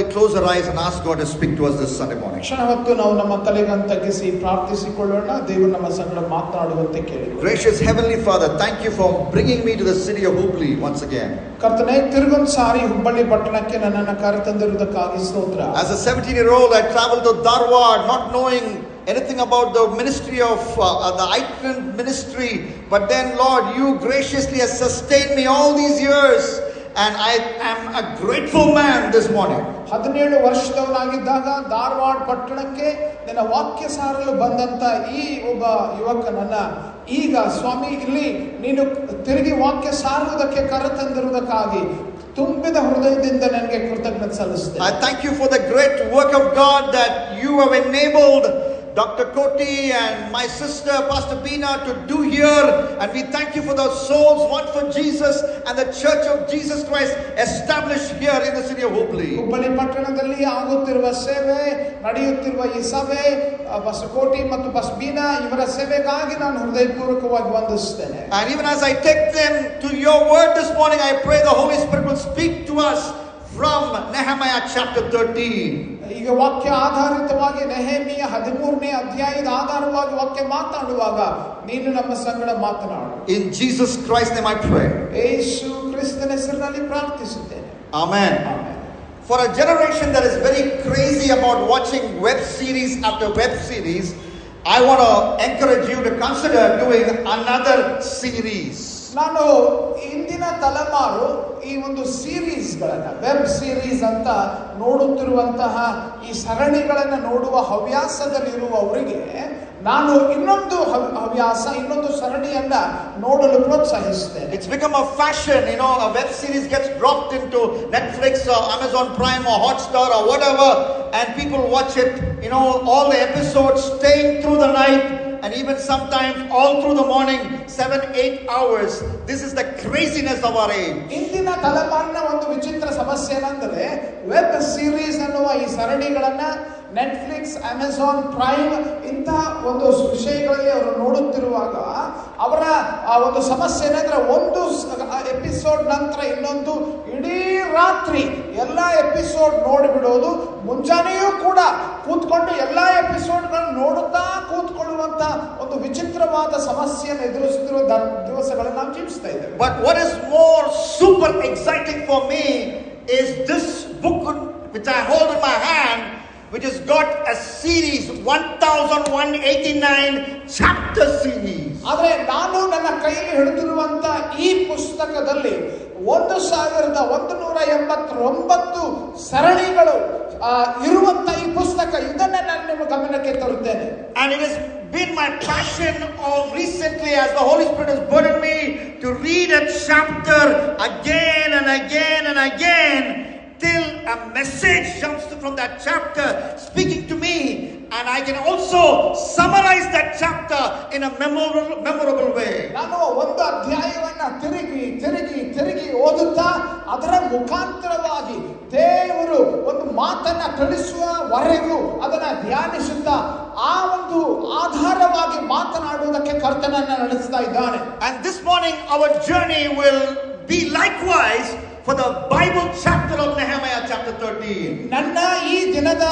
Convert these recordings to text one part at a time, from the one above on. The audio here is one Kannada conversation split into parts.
we close our eyes and ask God to speak to us this Sunday morning? ಕ್ಷಣ ಹೊತ್ತು ನಾವು ನಮ್ಮ ತಲೆಗಳನ್ನು ತಗ್ಗಿಸಿ ಪ್ರಾರ್ಥಿಸಿಕೊಳ್ಳೋಣ. ದೇವರು ನಮ್ಮ ಸಂಗಡ ಮಾತನಾಡುವಂತೆ ಕೇಳಿ. Gracious Heavenly Father, thank you for bringing me to the city of Hubli once again. ಕರ್ತನೇ, ತಿರುಗೊಂದು ಸಾರಿ ಹುಬ್ಬಳ್ಳಿ ಪಟ್ಟಣಕ್ಕೆ ನನ್ನನ್ನು ಕರೆತಂದಿರುವುದಕ್ಕಾಗಿ ಸ್ತೋತ್ರ. As a 17-year-old, I traveled to Dharwad, not knowing anything about the ministry of the Iceland ministry, but then Lord, you graciously have sustained me all these years, and I am a grateful man this morning. 17 ವರ್ಷದವನಾಗಿದ್ದಾಗ Dharwad ಪಟ್ಟಣಕ್ಕೆ ನನ್ನ ವಾಕ್ಯ ಸಾರಲು ಬಂದಂತ ಈ ಒಬ್ಬ ಯುವಕನನ್ನ ಈಗ ಸ್ವಾಮಿ ಇಲ್ಲಿ ನೀನು ತಿರುಗಿ ವಾಕ್ಯ ಸಾರುವುದಕ್ಕೆ ಕರೆತಂದಿರುವುದಕ್ಕಾಗಿ ತುಂಬಿದ ಹೃದಯದಿಂದ ನನಗೆ ಕೃತಜ್ಞತೆ ಸಲ್ಲಿಸುತ್ತೇನೆ. I thank you for the great work of God that you have enabled Dr. Koti and my sister Pastor Bina to do here, and we thank you for the souls won for Jesus and the Church of Jesus Christ established here in the city of Hubli. Hubballi ಪಟ್ಟಣದಲ್ಲಿ ಆಗುತ್ತಿರುವ ಸೇವೆ, ನಡೆಯುತ್ತಿರುವ ಈ ಸಭೆ, ಪಾಸ್ಟರ್ ಕೋಟಿ ಮತ್ತು ಪಾಸ್ಟರ್ ಬೀನಾ ಇವರ ಸೇವೆಗಾಗಿ ನಾನು ಹೃದಯಪೂರ್ವಕವಾಗಿ ವಂದಿಸುತ್ತೇನೆ. And even as I take them to your word this morning, I pray the Holy Spirit will speak to us from Nehemiah chapter 13. ಈಗ ವಾಕ್ಯ ಆಧಾರಿತವಾಗಿ ನೆಹೆಮೀಯ 13ನೇ ಅಧ್ಯಾಯದ ಆಧಾರವಾಗಿ ವಾಕ್ಯ ಮಾತನಾಡುವಾಗ ನೀನು ನಮ್ಮ ಸಂಗಡ ಮಾತನಾಡು. In Jesus Christ's name I pray. ಯೇಸು ಕ್ರಿಸ್ತನ ಹೆಸರಿನಲ್ಲಿ ಪ್ರಾರ್ಥಿಸುತ್ತೇನೆ. Amen. Amen. For a generation that is very crazy about watching web series after web series, I want to encourage you to consider doing another series. ನಾನು ಇಂದಿನ ತಲೆಮಾರು ಈ ಒಂದು ಸೀರೀಸ್ಗಳನ್ನ, ವೆಬ್ ಸೀರೀಸ್ ಅಂತ ನೋಡುತ್ತಿರುವಂತಹ ಈ ಸರಣಿಗಳನ್ನು ನೋಡುವ ಹವ್ಯಾಸದಲ್ಲಿರುವವರಿಗೆ ನಾನು ಇನ್ನೊಂದು ಹವ್ಯಾಸ, ಇನ್ನೊಂದು ಸರಣಿಯನ್ನ ನೋಡಲು ಪ್ರೋತ್ಸಾಹಿಸುತ್ತೇನೆ. It's become a fashion, a web series gets dropped into Netflix or Amazon Prime or Hotstar or whatever, and people watch it, all the episodes, staying through the night, and even sometimes all through the morning, 7-8 hours. This is the craziness of our age. ಇಂದಿನ ತಲೆಮಾರಿನ ಒಂದು ವಿಚಿತ್ರ ಸಮಸ್ಯೆ ಏನಂದ್ರೆ, ವೆಬ್ ಸೀರೀಸ್ ಅನ್ನುವ ಈ ಸರಣಿಗಳನ್ನ ನೆಟ್ಫ್ಲಿಕ್ಸ್, ಅಮೆಜಾನ್ ಪ್ರೈಮ್ ಇಂತಹ ಒಂದು ವಿಷಯಗಳಲ್ಲಿ ಅವರು ನೋಡುತ್ತಿರುವಾಗ ಅವರ ಒಂದು ಸಮಸ್ಯೆ ಏನಂದ್ರೆ, ಒಂದು ಎಪಿಸೋಡ್ ನಂತರ ಇನ್ನೊಂದು ಇಡೀ ರಾತ್ರಿ ಎಲ್ಲ ಎಪಿಸೋಡ್ ನೋಡಿಬಿಡೋದು, ಮುಂಜಾನೆಯೂ ಕೂಡ ಕೂತ್ಕೊಂಡು ಎಲ್ಲ ಎಪಿಸೋಡ್ಗಳನ್ನು ನೋಡುತ್ತಾ ಕೂತ್ಕೊಳ್ಳುವಂತ ಒಂದು ವಿಚಿತ್ರವಾದ ಸಮಸ್ಯೆಯನ್ನು ಎದುರಿಸುತ್ತಿರುವ ದಿವಸಗಳನ್ನು ನಾವು ಜೀವಿಸ್ತಾ ಇದ್ದೇವೆ. But what is more super exciting for me is this book which I hold in my hand, which has got a series, 1189 chapter series. ಆದರೆ ನಾನು ನನ್ನ ಕೈಯಲ್ಲಿ ಹಿಡಿದಿರುವಂತ ಈ ಪುಸ್ತಕದಲ್ಲಿ 1189 ಸರಣಿಗಳು ಇರುವಂತ ಈ ಪುಸ್ತಕ, ಇದನ್ನ ನಾನು ನಿಮ್ಮ ಗಮನಕ್ಕೆ ತರುತ್ತೇನೆ. And it has been my passion recently, as the Holy Spirit has burdened me to read a chapter again and again and again, till a message jumps from that chapter speaking to me, and I can also summarize that chapter in a memorable way. ನಾನು ಒಂದು ಅಧ್ಯಾಯವನ್ನ ತಿರುಗಿ ಓದುತ್ತಾ ಅದರ ಮುಖಾಂತರವಾಗಿ ದೇವರು ಒಂದು ಮಾತನ್ನ ತಿಳಿಸುವವರೆಗೂ ಅದನ್ನ ಧ್ಯಾನಿಸುತ್ತಾ ಆ ಒಂದು ಆಧಾರವಾಗಿ ಮಾತನಾಡುವುದಕ್ಕೆ ಕರ್ತನನ್ನ ನಡೆಸ್ತಾ ಇದ್ದಾನೆ. And this morning our journey will be likewise for the Bible chapter of Nehemiah chapter 13. ನನ್ನ ಈ ದಿನದ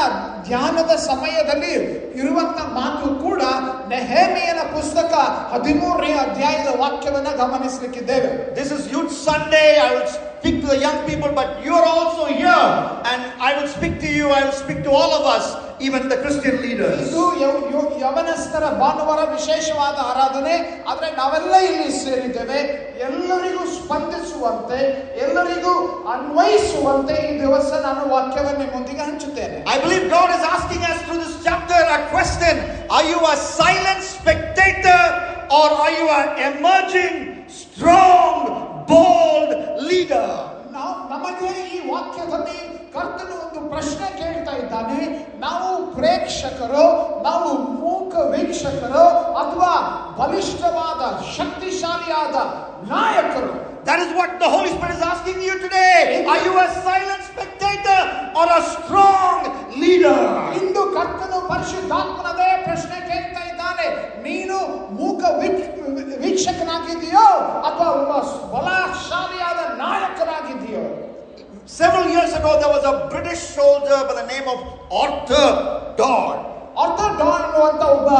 ಧ್ಯಾನದ ಸಮಯದಲ್ಲಿ ಇರುವಂತ ಮಾತು ಕೂಡ ನೆಹೆಮೀಯನ ಪುಸ್ತಕ 13ನೇ ಅಧ್ಯಾಯದ ವಾಕ್ಯವನ್ನ ಗಮನಿಸಲಿಕ್ಕಿದ್ದೇವೆ. This is Youth Sunday. I will speak to the young people, but you are also here, and I will speak to you. I will speak to all of us, even the Christian leaders. ಇದು ಯವನಸ್ಥರ ಭಾನುವಾರ ವಿಶೇಷವಾದ ಆರಾಧನೆ, ಆದರೆ ನಾವೆಲ್ಲ ಇಲ್ಲಿ ಸೇರಿದ್ದೇವೆ. ಎಲ್ಲರಿಗೂ ಸ್ಪಂದಿಸುವಂತೆ, ಎಲ್ಲರಿಗೂ ಅನ್ವಯಿಸುವಂತೆ ಈ ದಿವಸ ನಾನು ವಾಕ್ಯವನ್ನು ನಿಮ್ಮೊಂದಿಗೆ ಹಂಚುತ್ತೇನೆ. I believe God is asking us through this chapter a question: are you a silent spectator, or are you an emerging, strong, bold leader? ನಮಗೆ ಈ ವಾಕ್ಯದಲ್ಲಿ ಕರ್ತನು ಒಂದು ಪ್ರಶ್ನೆ ಕೇಳ್ತಾ ಇದ್ದಾನೆ. ನಾವು ಪ್ರೇಕ್ಷಕರು, ನಾವು ಮೂಕ ವೀಕ್ಷಕರು, ಅಥವಾ ಬಲಿಷ್ಠವಾದ ಶಕ್ತಿಶಾಲಿಯಾದ ನಾಯಕರು? That is what the Holy Spirit is asking you today. Are you a silent spectator or a strong leader? ಇಂದು ಕರ್ತನು ಪರಿಶುದ್ಧಾತ್ಮನದೇ ಪ್ರಶ್ನೆ ಕೇಳ್ತಾ ಇದ್ದಾನೆ. ನೀನು ಮೂಕ ವೀಕ್ಷಕನಾಗಿದೆಯೋ ಅಥವಾ ಒಬ್ಬ ಬಲಶಾಲಿಯಾದ ನಾಯಕನಾಗಿದೆಯೋ? Several years ago, there was a British soldier by the name of Arthur Dodd. Arthur Dodd ಅನ್ನುವಂತ ಒಬ್ಬ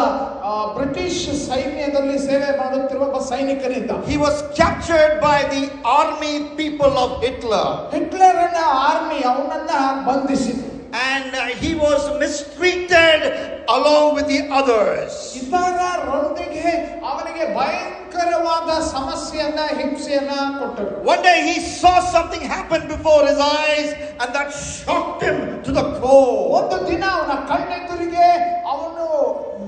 ಬ್ರಿಟಿಷ್ ಸೈನ್ಯದಲ್ಲಿ ಸೇವೆ ಮಾಡುತ್ತಿರುವ ಒಬ್ಬ ಸೈನಿಕನಿದ್ದ. He was captured by the army people of Hitler. ಹಿಟ್ಲರನ ಆರ್ಮಿ ಅವನನ್ನ ಬಂಧಿಸಿತು. And he was mistreated along with the others. ಇತರರೊಂದಿಗೆ ಅವನಿಗೆ ಭಯಂಕರವಾದ ಸಮಸ್ಯೆಯನ್ನ ಹಿಂಸೆಯನ್ನ ಕೊಟ್ಟರು. One day he saw something happen before his eyes and that shocked him to the core. ಒಂದು ದಿನ ಅವನ ಕಣ್ಣೆದುರಿಗೆ ಅವನು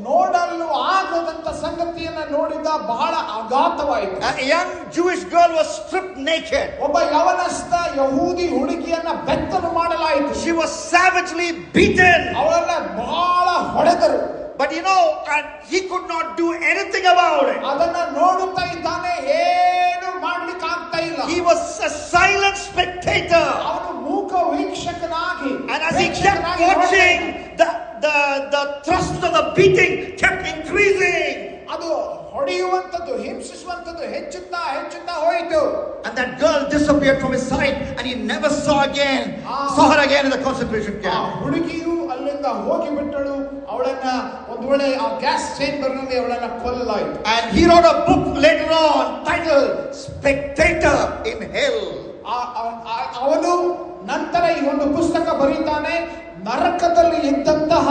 ನೋಡಲು ಆಗದಂತ ಸಂಗತಿಯನ್ನ ನೋಡಿದ, ಬಹಳ ಆಘಾತವಾಯಿತು. A young Jewish girl was stripped naked. ಒಬ್ಬ ಯವನಸ್ಥ ಯಹೂದಿ ಹುಡುಗಿಯನ್ನ ಬೆತ್ತಲು ಮಾಡಲಾಯಿತು. She was savagely beaten. ಅವಳನ್ನ ಬಹಳ ಹೊಡೆದರು. But and he could not do anything about it. ಅದನ್ನ ನೋಡುತ್ತಾ ಇದ್ದಾನೆ, ಏನು ಮಾಡ್ಲಿಕ್ಕೆ ಆಗ್ತಾ ಇಲ್ಲ. He was a silent spectator. ಅವನು ಮೂಕ ವೀಕ್ಷಕನಾಗಿ, and as he kept watching, the thrust of the beating kept increasing. ಅದು ಹೊಡೆಯುವಂತದ್ದು, ಹಿಂಸಿಸುವಂತದ್ದು ಹೆಚ್ಚುತ್ತಾ ಹೋಯಿತು. And that girl disappeared from his sight and he never saw her again in the concentration camp. ಹುಡುಗಿಯು ಅಲ್ಲಿಂದ ಹೋಗಿ ಬಿಟ್ಟಳು. ಅವಳನ್ನ ಒಂದು ವೇಳೆ ಆ ಗ್ಯಾಸ್ ಚೇಂಬರ್ ನಲ್ಲಿ ಅವಳನ್ನ ಕೊಲ್ಲಲಾಯಿತು. And he wrote a book later on titled Spectator in Hell. ಅವನು ನಂತರ ಈ ಒಂದು ಪುಸ್ತಕ ಬರೀತಾನೆ, ನರಕದಲ್ಲಿ ಇದ್ದಂತಹ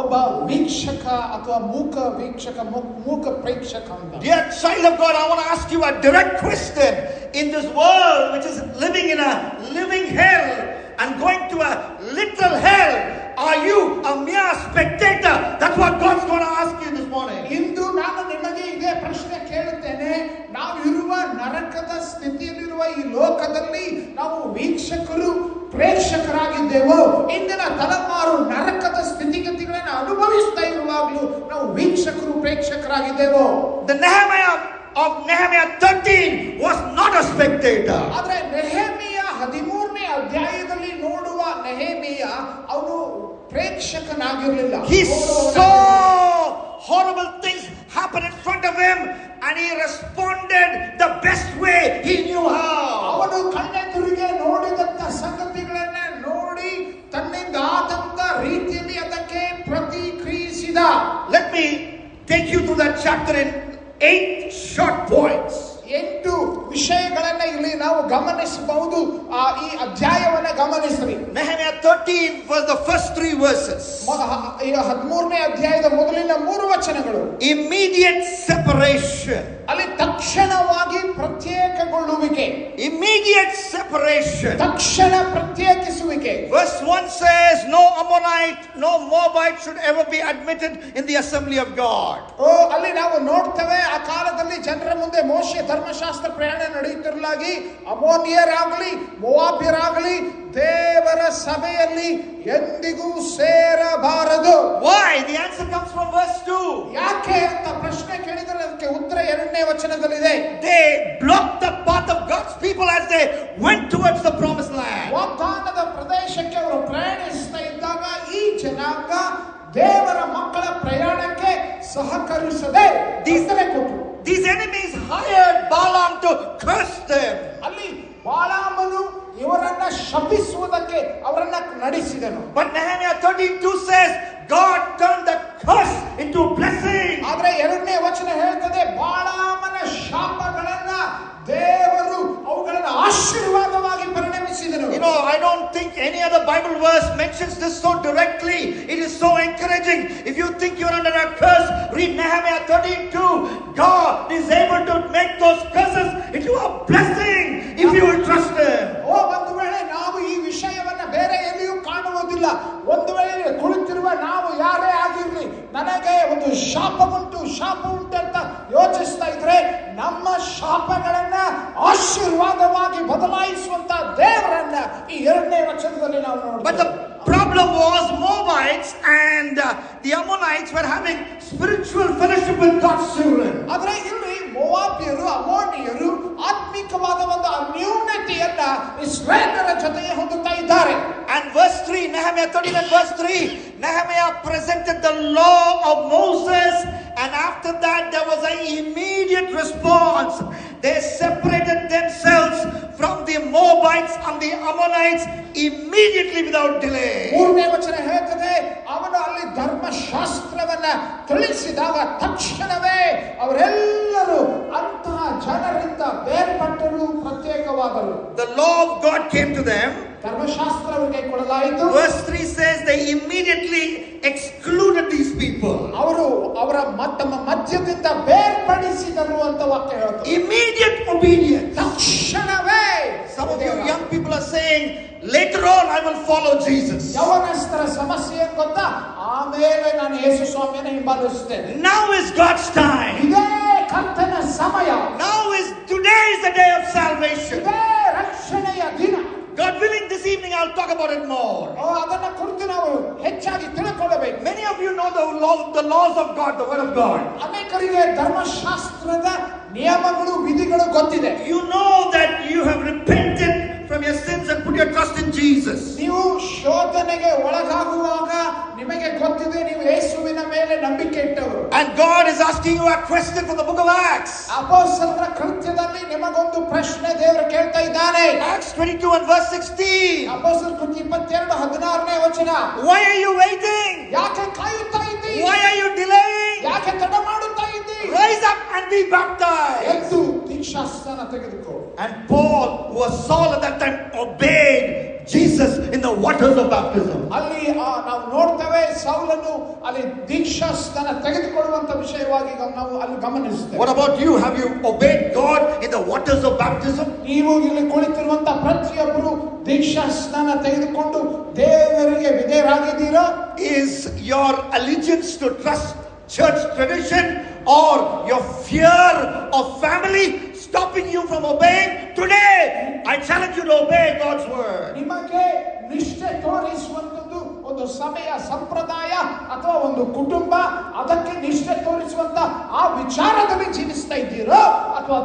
ಒಬ್ಬ ವೀಕ್ಷಕ ಅಥವಾ ಮೂಕ ವೀಕ್ಷಕ, ಮೂಕ ಪ್ರೇಕ್ಷಕ ಅಂತ. Dear child of God, I want to ask you a direct question. In this world which is living in a living hell and going to a literal hell, are you a mere spectator? That's what God's going to ask you this morning. ಇಂದು ನಾನು ನಿಮಗೆ ಇದೇ ಪ್ರಶ್ನೆ ಕೇಳುತ್ತೇನೆ. ನಾವು ಇರುವ ನರಕದ ಸ್ಥಿತಿಯಲ್ಲಿರುವ ಈ ಲೋಕದಲ್ಲಿ ನಾವು ವೀಕ್ಷಕರು ಪ್ರೇಕ್ಷಕರಾಗಿದ್ದೇವೋ? ಇಂದಿನ ತಲೆಮಾರು ನರಕದ ಸ್ಥಿತಿಗತಿಗಳನ್ನು ಅನುಭವಿಸ್ತಾ ಇರುವಾಗಲೂ ನಾವು ವೀಕ್ಷಕರು ಪ್ರೇಕ್ಷಕರಾಗಿದ್ದೇವೋ? The Nehemiah of Nehemiah 13 was not a spectator. ಆದರೆ ನೆಹೆಮೀಯ 13ನೇ ಅಧ್ಯಾಯದಲ್ಲಿ ನೋಡುವ ನೆಹೆಮೀಯ ಅವನು ಪ್ರೇಕ್ಷಕನಾಗಿರಲಿಲ್ಲ. He saw horrible things happen in front of him and he responded the best way he knew how. ಅವನು ಕಣ್ಣೆದುರಿಗೆ ನೋಡಿದಂತ ಸಂಗತಿಗಳನ್ನ ನೋಡಿ ತನ್ನಿಂದ ಆದಂತ ರೀತಿಯಲ್ಲಿ ಅದಕ್ಕೆ ಪ್ರತಿಕ್ರಿಯಿಸಿದ. Let me take you through that chapter in 8 short points. 8 ವಿಷಯಗಳನ್ನ ಇಲ್ಲಿ ನಾವು ಗಮನಿಸಬಹುದು. ಈ ಅಧ್ಯಾಯವನ್ನ ಗಮನಿಸ್ರಿ. Nehemiah 13 was the first 3 verses. 13ನೇ ಅಧ್ಯಾಯದ ಮೊದಲಿನ 3 ವಚನಗಳು. Immediate separation. ಅಲ್ಲಿ ತಕ್ಷಣವಾಗಿ ಪ್ರತ್ಯೇಕಗೊಳ್ಳುವಿಕೆ. Immediate separation. ತಕ್ಷಣ ಪ್ರತ್ಯೇಕಿಸುವಿಕೆ. Verse 1 says, no Ammonite, no Moabite should ever be admitted in the assembly of God. ಅಲ್ಲಿ ನಾವು ನೋಡ್ತೇವೆ, ಆ ಕಾಲದಲ್ಲಿ ಜನರ ಮುಂದೆ ಮೋಶೆ ಧರ್ಮಶಾಸ್ತ್ರ ಪ್ರಯಾಣ ನಡೆಯುತ್ತಿರಲಾಗಿ ಅಮೋನಿಯರಾಗಲಿ ಮೋವಾಬ್ಯರಾಗಲಿ ದೇವರ ಸಭೆಯಲ್ಲಿ ಎಂದಿಗೂ ಸೇರಬಾರದು. Why? The answer comes from verse 2. ಯಾಕೆ ಅಂತ ಪ್ರಶ್ನೆ ಕೇಳಿದರೆ ಅದಕ್ಕೆ ಉತ್ತರ 2ನೇ ವಚನದಲ್ಲಿದೆ. They blocked the path of God's people as they went towards the promised land. ವಾಗ್ದಾನದ ಪ್ರದೇಶಕ್ಕೆ ಅವರು ಪ್ರಯಾಣಿಸ್ತಾ ಇದ್ದಾಗ ಈ ಜನಾಂಗ ದೇವರ ಮಕ್ಕಳ ಪ್ರಯಾಣಕ್ಕೆ ಸಹಕರಿಸದೆ ತೊಂದರೆ ಕೊಟ್ಟರು. These enemies hired Balaam to curse them. ಅಲ್ಲಿ ಬಾಲಾಮನು ಇವರನ್ನ ಶಪಿಸುವುದಕ್ಕೆ ಅವರನ್ನ ನಡೆಸಿದನು. But Nehemiah 13:2 says God turned the curse into blessing. ಆದರೆ 2ನೇ ವಚನ ಹೇಳ್ತದೆ, ಬಾಲಾಮನ ಶಾಪಗಳನ್ನ ದೇವರು ಅವುಗಳನ್ನು ಆಶೀರ್ವಾದವಾಗಿ ಪರಿಣಮಿಸಿದನು. I don't think any other Bible verse mentions this so directly. It is so encouraging. If you think you're under a curse, read Nehemiah 13:2. God is able to make those curses into a blessing if you will trust Him. ಒಂದು ವೇಳೆ ನಾವು ಈ ವಿಷಯವನ್ನ ಬೇರೆ ಎಲ್ಲಿಯೂ ಕಾಣುವುದಿಲ್ಲ. ಒಂದು ವೇಳೆ ಕುಳಿತಿರುವ ನಾವು ಯಾರೇ ಆಗಿರಲಿ, ನನಗೆ ಒಂದು ಶಾಪ ಉಂಟು ಅಂತ ಯೋಚಿಸ್ತಾ ಇದ್ರೆ, ನಮ್ಮ ಶಾಪಗಳನ್ನ ಆಶೀರ್ವಾದವಾಗಿ ಬದಲಾಯಿಸುವಂತ ದೇವರನ್ನ ಈ 2ನೇ ವಚನದಲ್ಲಿ ನಾವು ನೋಡ್ತೀವಿ. But the problem was Moabites and the Ammonites were having spiritual fellowship with God's children. ಆದರೆ ಇಲ್ಲಿ ಮೋವಾಬ್ಯರು ಅಮ್ಮೋನಿಯರು ಆತ್ಮಿಕವಾದ ಒಂದು ಅನ್ಯೋನ್ಯತೆಯನ್ನ ಇಸ್ರಾಯೇಲರ ಜೊತೆಗೆ ಹೊಂದುತ್ತಾ ಇದ್ದಾರೆ. And verse 3, Nehemiah 13 and verse 3, Nehemiah presented the law of Moses, and after that there was an immediate response. They separated themselves from the Moabites Moabites and the Ammonites immediately without delay. ಮೂರನೇ ವಚನ ಹೇಳ್ತದೆ, ಅವನು ಅಲ್ಲಿ ಧರ್ಮಶಾಸ್ತ್ರವನ್ನ ತಿಳಿಸಿದಾಗ ತಕ್ಷಣವೇ ಅವರೆಲ್ಲರೂ ಅಂತಹ ಜನರಿಂದ ಬೇರ್ಪಟ್ಟರು, ಪ್ರತ್ಯೇಕವಾದರು. The law of God came to them. ಧರ್ಮಶಾಸ್ತ್ರ ಅವರಿಗೆ ಕೊಡಲಾಯಿತು. Verse 3 says they immediately excluded these people. ಅವರು ಅವರ ತಮ್ಮ ಮಧ್ಯದಿಂದ ಬೇರ್ಪಡಿಸಿದರು ಅಂತ ವಾಕ್ಯ ಹೇಳ್ತದೆ. Immediate obedience. ತಕ್ಷಣವೇ. Some of you young people are saying, later on I will follow Jesus. ಯೌವನಸ್ಥರ ಸಮಸ್ಯೆ ಏನು ಗೊತ್ತಾ? ಆಮೇಲೆ ನಾನು ಯೇಸು ಸ್ವಾಮಿಯನ್ನು ಹಿಂಬಾಲಿಸುತ್ತೇನೆ. Now is God's time. ಇದೇ ಕರ್ತನ ಸಮಯ. Today is the day of salvation. ಇದೇ ರಕ್ಷಣೆಯ ದಿನ. God willing, this evening I'll talk about it more. ಅದನ್ನ ಕುರಿತು ನಾವು ಹೆಚ್ಚಾಗಿ ತಿಳ್ಕೊಳ್ಳಬೇಕು. Many of you know the laws of God, the word of God. ಅನೇಕರಿಗೆ ಧರ್ಮಶಾಸ್ತ್ರದ ನಿಯಮಗಳು, ವಿಧಿಗಳು ಗೊತ್ತಿದೆ. You know that you have repented from your sins and put your trust in Jesus. ನೀವು ಶೋಧನೆಗೆ ಒಳಗಾಗುವಾಗ ನಿಮಗೆ ಗೊತ್ತಿದೆ ನೀವು ಯೇಸುವಿನ ಮೇಲೆ ನಂಬಿಕೆ ಇಟ್ಟವರು. And God is asking you a question from the book of Acts. ಅಪೊಸ್ತಲರ ಕೃತ್ಯದಲ್ಲಿ ನಿಮಗೊಂದು ಪ್ರಶ್ನೆ ದೇವರು ಕೇಳ್ತಾ ಇದ್ದಾನೆ. Acts 22 and verse 16. ಅಪೊಸ್ತಲರ ಕೃತ್ಯ 22:16ನೇ ವಚನ. Why are you waiting? ಯಾಕೆ ಕಾಯುತ್ತಾ ಇದ್ದೀರಿ? Why are you delaying? ಯಾಕೆ ತಡ ಮಾಡುತ್ತಾ ಇದ್ದೀರಿ? Rise up and be baptized. ಎದ್ದು ದೀಕ್ಷಾಸ್ನಾನ ತೆಗೆದುಕೋ. And Paul, who was Saul at that time, obeyed Jesus in the waters of baptism. ಅಲ್ಲಿ ನಾವು ನೋಡ್ತೇವೆ ಸೌಲನು ಅಲ್ಲಿ ದೀಕ್ಷಾಸ್ನಾನ ತೆಗೆದುಕೊಳ್ಳುವಂತ ವಿಷಯವಾಗಿ ನಾವು ಅಲ್ಲಿ ಗಮನಿಸುತ್ತೇವೆ. What about you? Have you obeyed God in the waters of baptism? ನೀವು ಇಲ್ಲಿ ಕುಳಿತಿರುವಂತ ಪ್ರತಿಯೊಬ್ಬರು ದೀಕ್ಷಾಸ್ನಾನ ತೆಗೆದುಕೊಂಡು ದೇವರಿಗೆ ವಿಧೇಯರಾಗಿದ್ದೀರಾ? Is your allegiance to trust church tradition or your fear of family stopping you from obeying? Today I challenge you to obey God's word. ನಿಮಗೆ ನಿಷ್ಠೆ ತೋರಿಸುವಂತದ್ದು ಒಂದು ಸಮಯ, ಸಂಪ್ರದಾಯ ಅಥವಾ ಒಂದು ಕುಟುಂಬ, ಅದಕ್ಕೆ ನಿಷ್ಠೆ ತೋರಿಸುವಂತ ಆ ವಿಚಾರದಲ್ಲಿ ಜೀವಿಸ್ತಾ ಇದ್ದೀರೋ ಅಥವಾ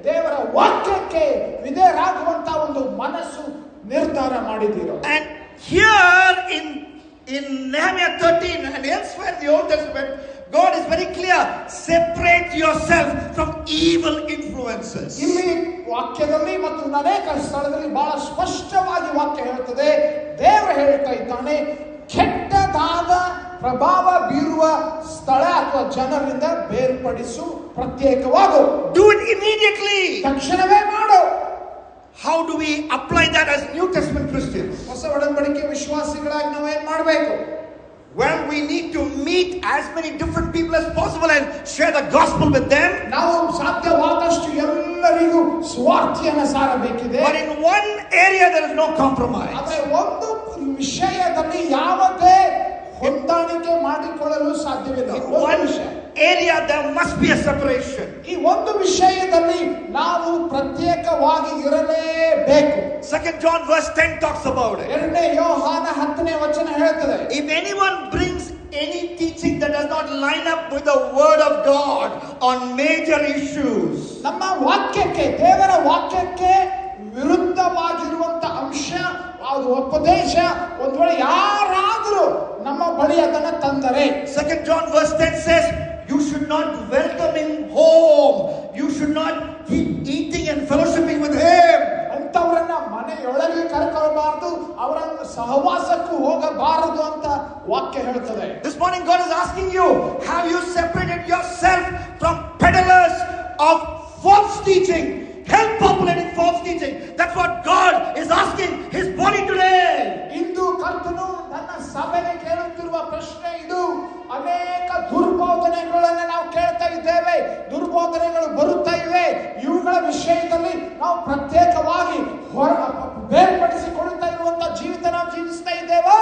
ದೇವರ ವಾಕ್ಯಕ್ಕೆ ವಿಧೇಯರಾಗುವಂತ ಒಂದು ಮನಸ್ಸು ನಿರ್ಧಾರ ಮಾಡಿದ್ದೀರೋ? And here in Nehemiah 13 and elsewhere in the Old Testament, God is very clear. Separate yourself from evil influences. ಇಲ್ಲಿ ವಾಕ್ಯದಲ್ಲಿ ಮತ್ತು ಅನೇಕ ಸ್ಥಳದಲ್ಲಿ ಬಹಳ ಸ್ಪಷ್ಟವಾಗಿ ವಾಕ್ಯ ಹೇಳ್ತದೆ. ದೇವರು ಹೇಳ್ತಾ ಇದ್ದಾನೆ, ಕೆಟ್ಟದಾದ ಪ್ರಭಾವ ಬೀರುವ ಸ್ಥಳ ಅಥವಾ ಜನರಿಂದ ಬೇರ್ಪಡಿಸು, ಪ್ರತ್ಯೇಕವಾಗು. Do it immediately. ತಕ್ಷಣವೇ ಮಾಡು. How do we apply that as New Testament Christians? ಹೊಸ ಒಡಂಬಡಿಕೆ ವಿಶ್ವಾಸಿಗಳಾಗಿ ನಾವು ಏನ್ ಮಾಡಬೇಕು? Well, we need to meet as many different people as possible and share the gospel with them. ನಾವು ಸಾಧ್ಯವಾದಷ್ಟು ಎಲ್ಲರಿಗೂ ಸ್ವಾರ್ಥಿಯನ್ನು ಸಾರಬೇಕಿದೆ. But in one area there is no compromise. ಆದರೆ ಒಂದು ವಿಷಯದಲ್ಲಿ ಯಾವುದೇ ಹೊಂದಾಣಿಕೆ ಮಾಡಿಕೊಳ್ಳಲು ಸಾಧ್ಯವಿಲ್ಲ. One area there must be a separation. ಈ ಒಂದು ವಿಷಯದಲ್ಲಿ ನಾವು ಪ್ರತ್ಯೇಕವಾಗಿ ಇರಲೇಬೇಕು. 2 John verse 10 talks about it. 2 ಯೋಹಾನ 10ನೇ ವಚನ ಹೇಳ್ತದೆ, If anyone brings any teaching that does not line up with the word of God on major issues, ನಮ್ಮ ವಾಕ್ಯಕ್ಕೆ, ದೇವರ ವಾಕ್ಯಕ್ಕೆ ವಿರುದ್ಧವಾಗಿರುವಂತ ಅಂಶ, ಅದು ಉಪದೇಶ ಒಂದು ವೇಳೆ ಯಾರಾದರೂ ನಮ್ಮ ಬಳಿ ಅದನ್ನು ತಂದರೆ, 2 John verse 10 says, you should not welcome him home. You should not keep eating and fellowshipping with him. ಅಂತವರನ್ನ ಮನೆಯೊಳಗೆ ಕರೆಕೊಳ್ಳಬಾರದು, ಅವರನ್ನು ಸಹವಾಸಕ್ಕೂ ಹೋಗಬಾರದು ಅಂತ ವಾಕ್ಯ ಹೇಳ್ತದೆ. This morning God is asking you, have you separated yourself from peddlers of false teaching, help populating false teaching? That's what God is asking his body today. ಇಂದು ಕರ್ತನು ನನ್ನ ಸಭೆಗೆ ಕೇಳುತ್ತಿರುವ ಪ್ರಶ್ನೆ ಇದು. ಅನೇಕ ದುರ್ಬೋಧನೆಗಳನ್ನು ನಾವು ಕೇಳ್ತಾ ಇದ್ದೇವೆ, ದುರ್ಬೋಧನೆಗಳು ಬರುತ್ತಾ ಇವೆ. ಇವುಗಳ ವಿಷಯದಲ್ಲಿ ನಾವು ಪ್ರತ್ಯೇಕವಾಗಿ ಬೇರ್ಪಡಿಸಿಕೊಳ್ಳುತ್ತಾ ಇರುವಂತ ಜೀವಿತ ನಾವು ಜೀವಿಸ್ತಾ ಇದ್ದೇವೆ.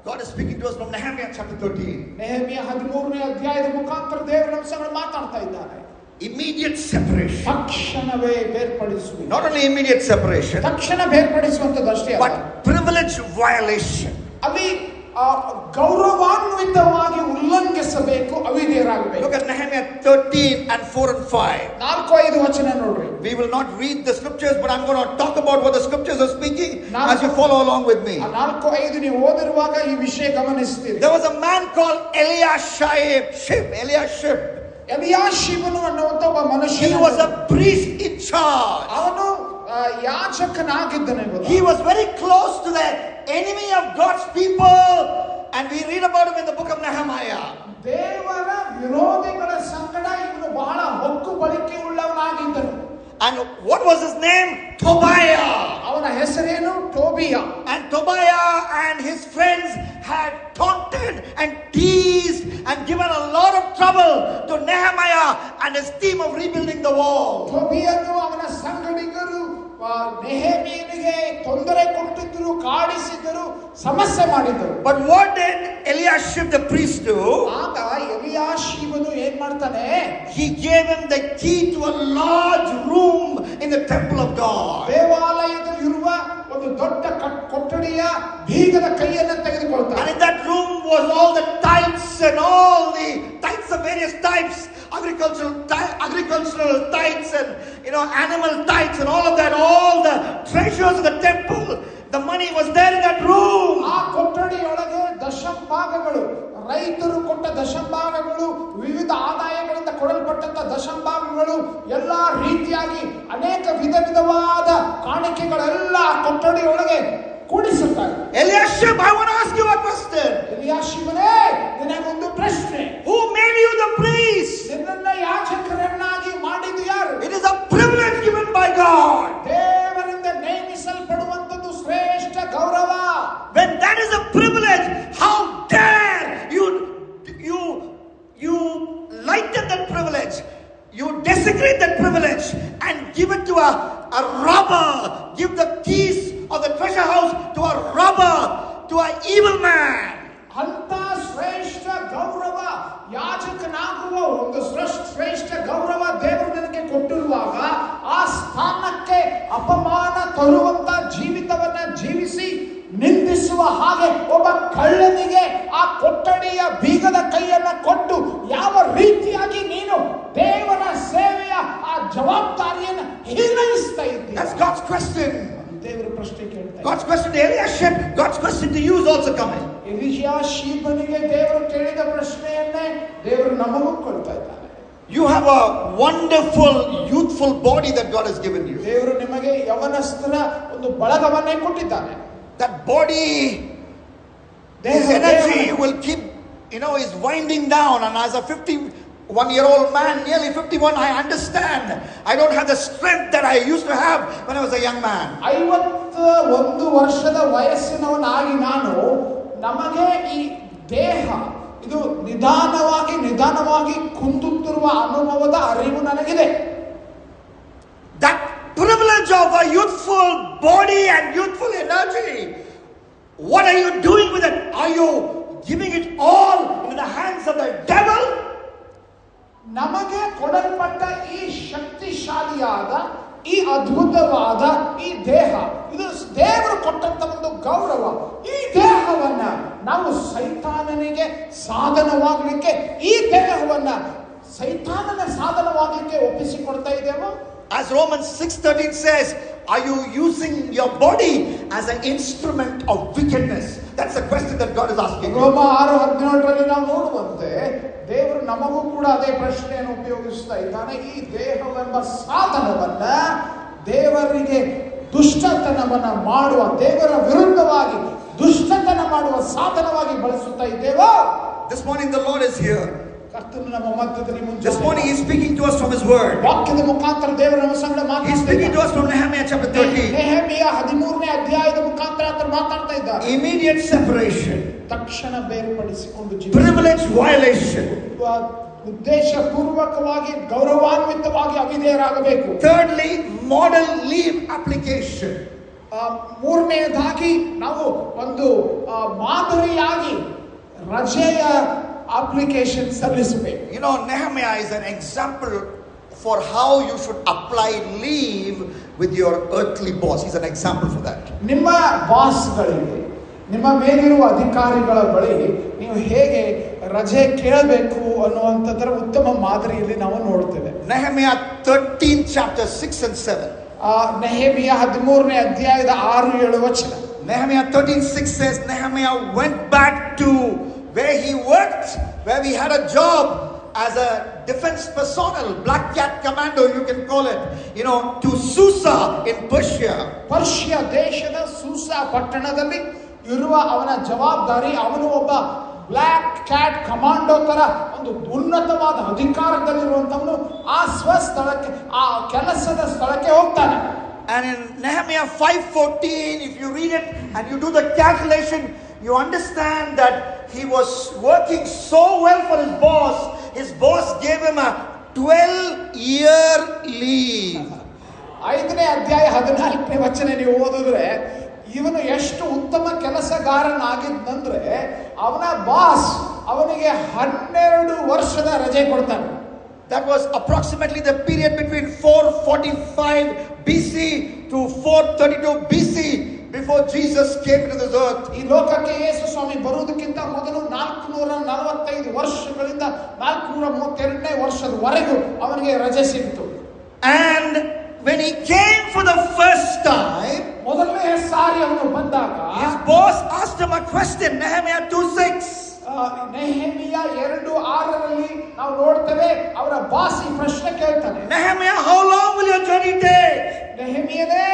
God is speaking to us from Nehemiah chapter 13. Nehemiah 13ನೇ ಅಧ್ಯಾಯದ ಮುಖಾಂತರ ದೇವರ ಅಂಶಗಳು ಮಾತಾಡ್ತಾ ಇದ್ದಾರೆ. Immediate separation. ತಕ್ಷಣವೇ ಬೇರ್ಪಡಿಸುವುದು. Not only immediate separation, ತಕ್ಷಣ ಬೇರ್ಪಡಿಸುವಂತದ್ದು ಅಷ್ಟೇ ಅಲ್ಲ, but privilege violation. ಅಲ್ಲಿ ಗೌರವಾನ್ವಿತವಾಗಿ ಉಲ್ಲಂಘಿಸಬೇಕು, ಅವಿಧೇಯರಾಗಬೇಕು. Look at Nehemiah 13 and 4 and 5. 4-5 ವಚನ ನೋಡ್ರಿ. We will not read the scriptures, but I'm going to talk about what the scriptures are speaking as you follow along with me. 4-5 ನೀವು ಓದಿರುವಾಗ ಈ ವಿಷಯ ಗಮನಿಸ್ತೀರಿ. There was a man called Eliashib. ಎಲಿಯಾಷಿಬನು ಅನ್ನುವಂತ ಒಬ್ಬ ಮನುಷ್ಯ. He was a priest in charge. ಅವನು ಯಾಜಕನಾಗಿದ್ದನು ಎಂಬುದು. He was very close to the enemy of God's people, and we read about him in the book of Nehemiah. ದೇವರ ವಿರೋಧಿಗಳ ಸಂಗಡ ಇವನು ಬಹಳ ಹೊಕ್ಕು ಬಳಿಕೆ ಉಳ್ಳವನಾಗಿದ್ದನು. And what was his name? Tobiah. ಅವನ ಹೆಸರೇನು? ಟೋಬಿಯಾ. And Tobiah and his friends had taunted and teased and given a lot of trouble to Nehemiah and his team of rebuilding the wall. ಟೋಬಿಯನು ಅವನ ಸಂಗಡಿಗರು ನೆಹೆಮೀಯನಿಗೆ ತೊಂದರೆ ಕೊಟ್ಟಿದ್ದರು, ಕಾಡಿಸಿದರು, ಸಮಸ್ಯೆ ಮಾಡಿದರು. But what did Eliashib the priest do? ಆಗ ಎಲಿಯಾಷೀಬನು ಏನ್ ಮಾಡ್ತಾನೆ? He gave him the key to a large room in the temple of God. ದೇವಾಲಯದಲ್ಲಿ ಇರುವ ಒಂದು ದೊಡ್ಡ ಕೊಠಡಿಯ ಬೀಗದ ಕೈಯನ್ನು ತೆಗೆದುಕೊಳ್ತಾನೆ. And in that room was all the tithes and all the tithes of various types, agricultural tithes and animal tithes and all of that, all the treasures of the temple. The money was there in that room. ಆ ಕೊಠಡಿಯೊಳಗೆ ದಶಂಭಾಗಗಳು, ರೈತರು ಕೊಟ್ಟ ದಶಂಭಾಗಗಳು, ವಿವಿಧ ಆದಾಯಗಳಿಂದ ಕೊಡಲ್ಪಟ್ಟಂತ ದಶಂಭಾಗಗಳು, ಎಲ್ಲಾ ರೀತಿಯಾಗಿ ಅನೇಕ ವಿಧವಾದ ಕಾಣಿಕೆಗಳೆಲ್ಲ ಕೊಠಡಿಯೊಳಗೆ ಕೂಡಿಸುತ್ತಾರೆ. Eliashib, I want to ask you a question. ಎಲಿಯಾಷೀಬನೇ, ನಿನಗೊಂದು ಪ್ರಶ್ನೆ. Who made you the priest? ನಿನ್ನನ್ನ ಯಾಜಕರನ್ನಾಗಿ ಮಾಡಿದ್ದು ಯಾರು? It is a privilege given by God. ದೇವರಿಂದ ನೇಮಿಸಲ್ಪಡುವಂತದ್ದು ಶ್ರೇಷ್ಠ ಗೌರವ. When that is a privilege, how dare you lighten that privilege, you desecrate that privilege and give it to a robber, give the keys of the treasure house to a robber, to an evil man. ಅಂತ ಶ್ರೇಷ್ಠ ಗೌರವ, ಯಾಜಕನಾಗುವ ಒಂದು ಶ್ರೇಷ್ಠ ಗೌರವ ದೇವರು ನನಗೆ ಕೊಟ್ಟಿರುವಾಗ ಆ ಸ್ಥಾನಕ್ಕೆ ಅಪಮಾನ ತರುವಂತ ಜೀವಿತವನ್ನ ಜೀವಿಸಿ ನಿಂದಿಸುವ ಹಾಗೆ ಒಬ್ಬ ಕಳ್ಳನಿಗೆ ಆ ಕೊಠಡಿಯ ಬೀಗದ ಕೈಯನ್ನ ಕೊಟ್ಟು ಯಾವ ರೀತಿಯಾಗಿ ನೀನು ದೇವರ ಸೇವೆಯ ಆ ಜವಾಬ್ದಾರಿಯನ್ನು ಹೀನೈಸ್ತಾ ಇದ್ದೀಯ? That's God's question. ದೇವರ ಪ್ರಶ್ನೆ ಕೇಳ್ತಾರೆ. God's question to Eliashib, God's question to you is also coming. ಎಲಿಯಾಷೀಬನಿಗೆ ದೇವರು ಕೇಳಿದ ಪ್ರಶ್ನೆಯನ್ನೇ ದೇವರು ನಮಗೂ ಕೊಡ್ತಾ ಇದ್ದಾನೆ. You have a wonderful youthful body that God has given you. ದೇವರು ನಿಮಗೆ ಯೌವನಸ್ಥರ ಒಂದು ಬಳಗವನ್ನೇ ಕೊಟ್ಟಿದ್ದಾನೆ. That body, his energy will keep, is winding down. And as a 51-year-old man, nearly 51, I understand. I don't have the strength that I used to have when I was a young man. 51 ವರ್ಷದ ವಯಸ್ಸಿನವನಾಗಿ ನಾನು, ನಮಗೆ ಈ ದೇಹ ಇದು ನಿಧಾನವಾಗಿ ಕುಂದುತ್ತಿರುವ ಅನುಭವದ ಅರಿವು ನನಗಿದೆ. That privilege of a youthful body and youthful energy, what are you doing with it? Are you giving it all in the hands of the devil? ನಮಗೆ ಕೊಡಲ್ಪಟ್ಟ ಈ ಶಕ್ತಿಶಾಲಿಯಾದ, ಈ ಅದ್ಭುತವಾದ ಈ ದೇಹ, ಇದು ದೇವರು ಕೊಟ್ಟಂತ ಒಂದು ಗೌರವ. ಈ ದೇಹವನ್ನ ನಾವು ಸೈತಾನನಿಗೆ ಸಾಧನವಾಗಲಿಕ್ಕೆ, ಈ ದೇಹವನ್ನ ಸೈತಾನನ ಸಾಧನವಾಗಲಿಕ್ಕೆ ಒಪ್ಪಿಸಿಕೊಡ್ತಾ ಇದ್ದೇವೆ. As Romans 6:13 says, are you using your body as an instrument of wickedness? That's the question that God is asking. ರೋಮ 6:17 ನಾವು ನೋಡುವಂತೆ ದೇವರು ನಮಗೂ ಕೂಡ ಅದೇ ಪ್ರಶ್ನೆಯನ್ನು ಉಪಯೋಗಿಸ್ತಾ ಇದ್ದಾನೆ. ಈ ದೇಹವೆಂಬ ಸಾಧನವನ್ನ ದೇವರಿಗೆ ದುಷ್ಟತನವನ್ನ ಮಾಡುವ, ದೇವರ ವಿರುದ್ಧವಾಗಿ ದುಷ್ಟತನ ಮಾಡುವ ಸಾಧನವಾಗಿ ಬಳಸುತ್ತಾ ಇದ್ದೇವಾ? This morning the Lord is here. This morning He is speaking to us from His Word. He is speaking to us from Nehemiah chapter 13. Immediate separation. Privilege violation. Thirdly, model leave application. ಮೂರನೆಯದಾಗಿ ನಾವು ಒಂದು ಮಾದರಿಯಾಗಿ ರಜೆಯ application ಸಲ್ಲಿಸಬೇಕು. Nehemiah is an example for how you should apply leave with your earthly boss. He's an example for that. ನಿಮ್ಮ ಬಾಸ್ಗಳಿಗೆ, ನಿಮ್ಮ ಮೇಲಿರುವ ಅಧಿಕಾರಿಗಳ ಬಳಿ ನೀವು ಹೇಗೆ ರಜೆ ಕೇಳಬೇಕು ಅನ್ನುವಂಥದ್ದರ ಉತ್ತಮ ಮಾದರಿಯಲ್ಲಿ ನಾವು ನೋಡ್ತೇವೆ. Nehemiah 13 chapter 6 and 7. ನೆಹೆಮಿಯ 13ನೇ ಅಧ್ಯಾಯದ 6-7 ವಚನ. Nehemiah 13:6 says, Nehemiah went back to where he worked, where he had a job as a defense personnel, Black Cat Commando, you can call it, to Susa in Persia. Persia ದೇಶದ ಸೂಸಾ ಪಟ್ಟಣದಲ್ಲಿ ಇರುವ ಅವನ ಜವಾಬ್ದಾರಿ, ಅವನು ಒಬ್ಬ ಬ್ಲ್ಯಾಕ್ ಕ್ಯಾಟ್ ಕಮಾಂಡೋ ತರ ಒಂದು ಉನ್ನತವಾದ ಅಧಿಕಾರದಲ್ಲಿರುವಂತವನು ಆ ಸ್ವಸ್ಥಳಕ್ಕೆ, ಆ ಕೆಲಸದ ಸ್ಥಳಕ್ಕೆ ಹೋಗ್ತಾನೆ. And in Nehemiah 5:14, if you read it and you do the calculation, you understand that he was working so well for his boss. His boss gave him a 12-year leave. 5ನೇ ಅಧ್ಯಾಯ 14ನೇ ವಚನ ನೀವು ಓದಿದ್ರೆ, ಇವನು ಎಷ್ಟು ಉತ್ತಮ ಕೆಲಸಗಾರನಾಗಿದ್ದಂದ್ರೆ ಅವನ ಬಾಸ್ ಅವನಿಗೆ 12 ವರ್ಷದ ರಜೆ ಕೊಡ್ತಾನೆ. That was approximately the period between 445 BC to 432 BC before Jesus came to this earth. ಈ ಲೋಕಕ್ಕೆ ಯೇಸು ಸ್ವಾಮಿ ಬರುವುದಕ್ಕಿಂತ ಮೊದಲು 445 ವರ್ಷಗಳಿಂದ 432ನೇ ವರ್ಷದವರೆಗೂ ಅವನಿಗೆ ರಜೆ ಸಿಕ್ತು. And when he came for the first time, ಮೊದಲನೇ ಸಾರಿ ಅವನು ಬಂದಾಗ his boss asked him a question. Nehemiah 2:6. Nehemiah 2:6ರಲ್ಲಿ ನಾವು ನೋಡ್ತೇವೆ, ಅವರ ಬಾಸ್ ಈ ಪ್ರಶ್ನೆ ಕೇಳ್ತಾನೆ, Nehemiah, how long will your journey take? ನೆಹೆಮಿಯನೇ,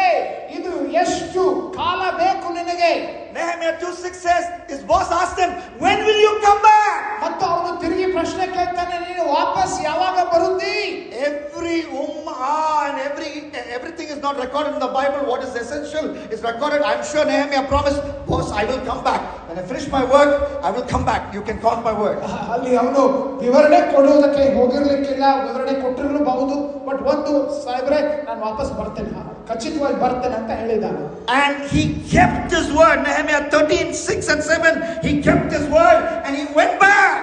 ಇದು ಎಷ್ಟು ಕಾಲ ಬೇಕು ನಿನಗೆ? Nehemiah 2:6 says, his boss asked him, when will you come back? ಮತ್ತು ಅವನು ತಿರುಗಿ ಪ್ರಶ್ನೆ ಕೇಳ್ತಾನೆ, ನೀನು ವಾಪಸ್ ಯಾವಾಗ ಬರುತ್ತಿ? Every and everything is not recorded in the Bible. What is essential is recorded. I'm sure Nehemiah promised, boss, I will come back. When I finish my work, I will come back. You can count my word. ಅಲ್ಲಿ ಅವನು ವಿವರಣೆ ಕೊಡುವುದಕ್ಕೆ ಹೋಗಿರ್ಲಿಕ್ಕಿಲ್ಲ, ವಿವರಣೆ ಕೊಟ್ಟಿರಬಹುದು, ಬಟ್ ಒಂದು ಸಾಹೇಬ್ರೆ ನಾನು ವಾಪಸ್ ಬರ್ತೇನೆ, ಖಚಿತವಾಗಿ ಬರ್ತೇನೆ ಅಂತ ಹೇಳಿದ್ದಾನೆ. And he kept his word. Nehemiah 13:6 and 7, he kept his word and he went back.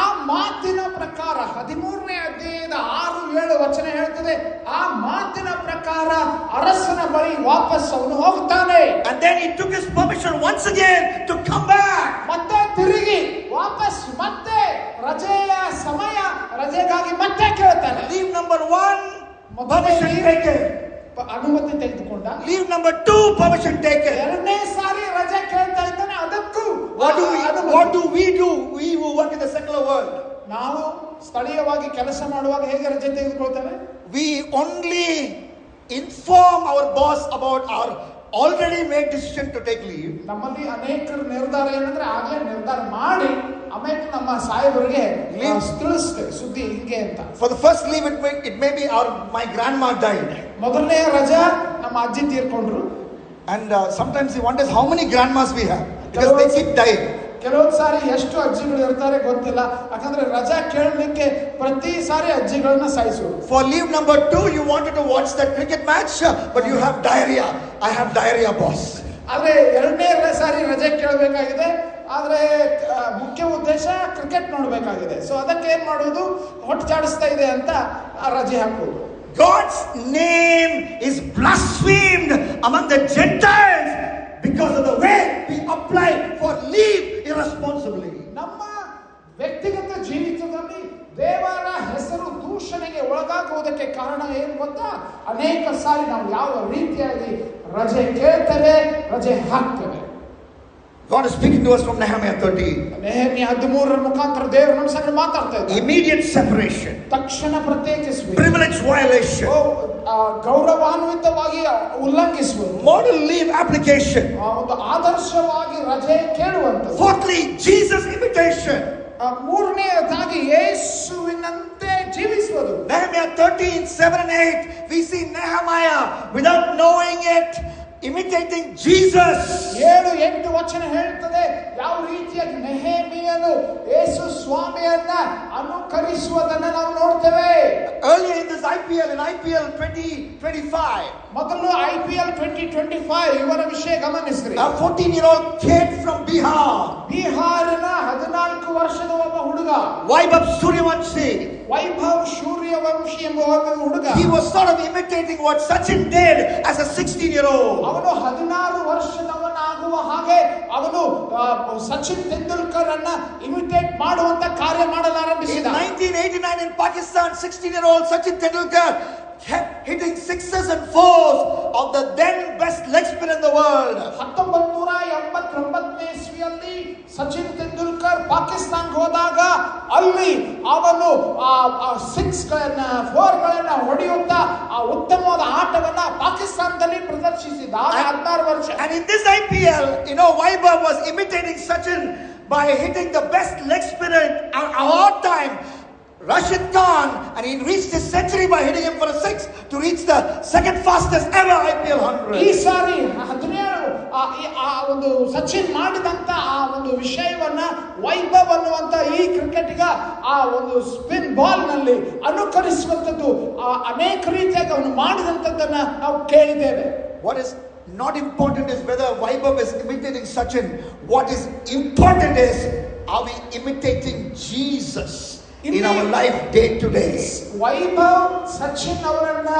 ಆ ಮಾತಿನ ಪ್ರಕಾರ 13ನೇ ಅಧ್ಯಾಯದ 6-7 ವಚನ ಹೇಳ್ತದೆ, ಆ ಮಾತಿನ ಪ್ರಕಾರ ಅರಸನ ಬಳಿ ವಾಪಸ್ ಅವನು ಹೋಗ್ತಾನೆ. And then he took his permission once again to come back. ಮತ್ತೆ ತಿರುಗಿ ವಾಪಸ್ ಮತ್ತೆ ರಜೆಯ ಸಮಯ, ರಜೆಗಾಗಿ ಮತ್ತೆ ಕೇಳ್ತಾನೆ. Leave number 1, permission taken. ಅನುಮತಿ ತೆಗೆದುಕೊಂಡ. Leave number 2, permission taken. 2ನೇ ಸಾರಿ ರಜೆ ಕೇಳ್ತಾ ಇದ್ದಾನೆ, ಅದಕ್ಕೂ What do we do? We who work in the secular world. ನಾವು ಸ್ಥಳೀಯವಾಗಿ ಕೆಲಸ ಮಾಡುವಾಗ ಹೇಗೆ ರಜೆ ತೆಗೆದುಕೊಳ್ತೇವೆ? We only inform our boss about our already made decision to take leave. ನಮ್ಮಲ್ಲಿ ಅನೇಕರ ನಿರ್ಧಾರ ಏನಂದ್ರೆ ಆಗಲೇ ನಿರ್ಧಾರ ಮಾಡಿ ಆಮೇಲೆ ನಮ್ಮ ಸಾಹೇಬರಿಗೆ ತಿಳಿಸ್ತೇವೆ ಸುದ್ದಿ ಹಿಂಗೆ ಅಂತ. For the first leave, it may be my grandma died. ಮೊದಲನೇ ರಜಾ ನಮ್ಮ ಅಜ್ಜಿ ತೀರ್ಕೊಂಡ್ರು. And sometimes he wonders how many grandmas we have because they keep dying. ಕೆಲವೊಂದು ಸಾರಿ ಎಷ್ಟು ಅಜ್ಜಿಗಳು ಇರ್ತಾರೆ ಗೊತ್ತಿಲ್ಲ, ಯಾಕಂದ್ರೆ ರಜಾ ಕೇಳಲಿಕ್ಕೆ ಪ್ರತಿ ಸಾರಿ ಅಜ್ಜಿಗಳನ್ನ ಸಾಯಿಸೋದು. For leave number 2, you wanted to watch that cricket match, but you have diarrhea. I have diarrhea, boss. ಆದ್ರೆ 2ನೇ ಸಾರಿ ರಜೆ ಕೇಳಬೇಕಾಗಿದೆ, ಆದ್ರೆ ಮುಖ್ಯ ಉದ್ದೇಶ ಕ್ರಿಕೆಟ್ ನೋಡಬೇಕಾಗಿದೆ. ಸೊ ಅದಕ್ಕೆ ಏನ್ ಮಾಡೋದು, ಹೊಟ್ಟೆ ಜಾಡಿಸ್ತಾ ಇದೆ ಅಂತ ಆ ರಜೆ ಹಾಕೋದು. God's name is blasphemed among the Gentiles because of the way we apply for leave irresponsibly. ನಮ್ಮ ವ್ಯಕ್ತಿಗತ ಜೀವಿತದಲ್ಲಿ ದೇವರ ಹೆಸರು ದೂಷಣೆಗೆ ಒಳಗಾಗುವುದಕ್ಕೆ ಕಾರಣ ಏನು ಗೊತ್ತಾ? ಅನೇಕ ಸಾರಿ ನಾವು ಯಾವ ರೀತಿಯಾಗಿ ರಜೆ ಕೇಳ್ತೇವೆ, ರಜೆ ಹಾಕ್ತೇವೆ. God is speaking to us from Nehemiah 13. Nehemiah 13ರ ಮುಖಾಂತರ ದೇವರು ನಮ್ಮ ಸಂಗಡ ಮಾತಾಡ್ತಾ ಇದ್ದಾರೆ. Immediate separation, ತಕ್ಷಣ ಪ್ರತ್ಯೇಕಿಸುವುದು, privilege violation, ಗೌರವಾನ್ವಿತವಾಗಿ ಉಲ್ಲಂಘಿಸುವುದು, model leave application, ಒಂದು ಆದರ್ಶವಾಗಿ ರಜೆ ಕೇಳುವಂಥದ್ದು. Fourthly, Jesus imitation. 3ನೇದಾಗಿ ಯೇಸುವಿನಂತೆ ಜೀವಿಸುವುದು. Nehemiah 13:7 and 8, we see Nehemiah without knowing it imitating Jesus. 7-8 ವಚನ ಹೇಳ್ತದೆ ಯಾವ ರೀತಿಯಾಗಿ ನೆಹೆಮಿಯನು ಯೇಸು ಸ್ವಾಮಿಯನ್ನ ಅನುಕರಿಸುವುದನ್ನ ನಾವು ನೋಡ್ತೇವೆ. Earlier in this IPL 2025, ಮೊದಲು IPL 2025 ಇವರ ವಿಷಯ ಗಮನಿಸಿರಿ. a 14-year-old kid from Bihar, ಬಿಹಾರಿನ 14 ವರ್ಷದ ಒಬ್ಬ ಹುಡುಗ, Vaibhav Suryavanshi, ವೈಭವ್ ಸೂರ್ಯವಂಶಿ ಎಂಬ ಒಬ್ಬ ಹುಡುಗ, he was sort of imitating what Sachin did as a 16-year-old. ಅವನು 16 ವರ್ಷದವನಾಗುವ ಹಾಗೆ ಅವನು ಸಚಿನ್ ತೆಂಡೂಲ್ಕರ್ ಅನ್ನ ಇಮಿಟೇಟ್ ಮಾಡುವಂತ ಕಾರ್ಯ ಮಾಡಲಾರಂಭಿಸಿದ. In 1989 in Pakistan, 16-year-old Sachin Tendulkar kept hitting sixes and fours of the then best leg spinner in the world. 1989ನೇ ಇಸ್ವಿಯಲ್ಲಿ ಸಚಿನ್ ತೆಂಡೂಲ್ಕರ್ ಪಾಕಿಸ್ತಾನ್ಗೆ ಹೋದಾಗ ಅಲ್ಲಿ ಅವನು 4ಗಳನ್ನ ಹೊಡೆಯುತ್ತಾ ಆ ಉತ್ತಮವಾದ ಆಟವನ್ನ ಪಾಕಿಸ್ತಾನದಲ್ಲಿ ಪ್ರದರ್ಶಿಸಿದ 16 ವರ್ಷ. And in this IPL, Vaibhav was imitating Sachin by hitting the best leg spinner of all time, Rashid Khan, and he reached his century by hitting him for a 6 to reach the second fastest ever IPL 100. ಈ ಸಾರಿ 17 ಒಂದು ಸಚಿನ್ ಮಾಡಿದಂತ ಆ ಒಂದು ವಿಷಯವನ್ನ ವೈಭವ್ ಅನ್ನುವಂತ ಈ ಕ್ರಿಕೆಟಿಗ ಆ ಒಂದು ಸ್ಪಿನ್ ಬಾಲ್ ನಲ್ಲಿ ಅನುಕರಿಸುವಂತದ್ದು ಅನೇಕ ರೀತಿಯಾಗಿ ಅವನು ಮಾಡಿದಂತದ್ದನ್ನ ನಾವು ಕೇಳಿದ್ದೇವೆ. What is not important is whether Vaibhav is imitating Sachin. What is important is, are we imitating Jesus in our life day to day? Vaibhav Sachin ಅವರನ್ನ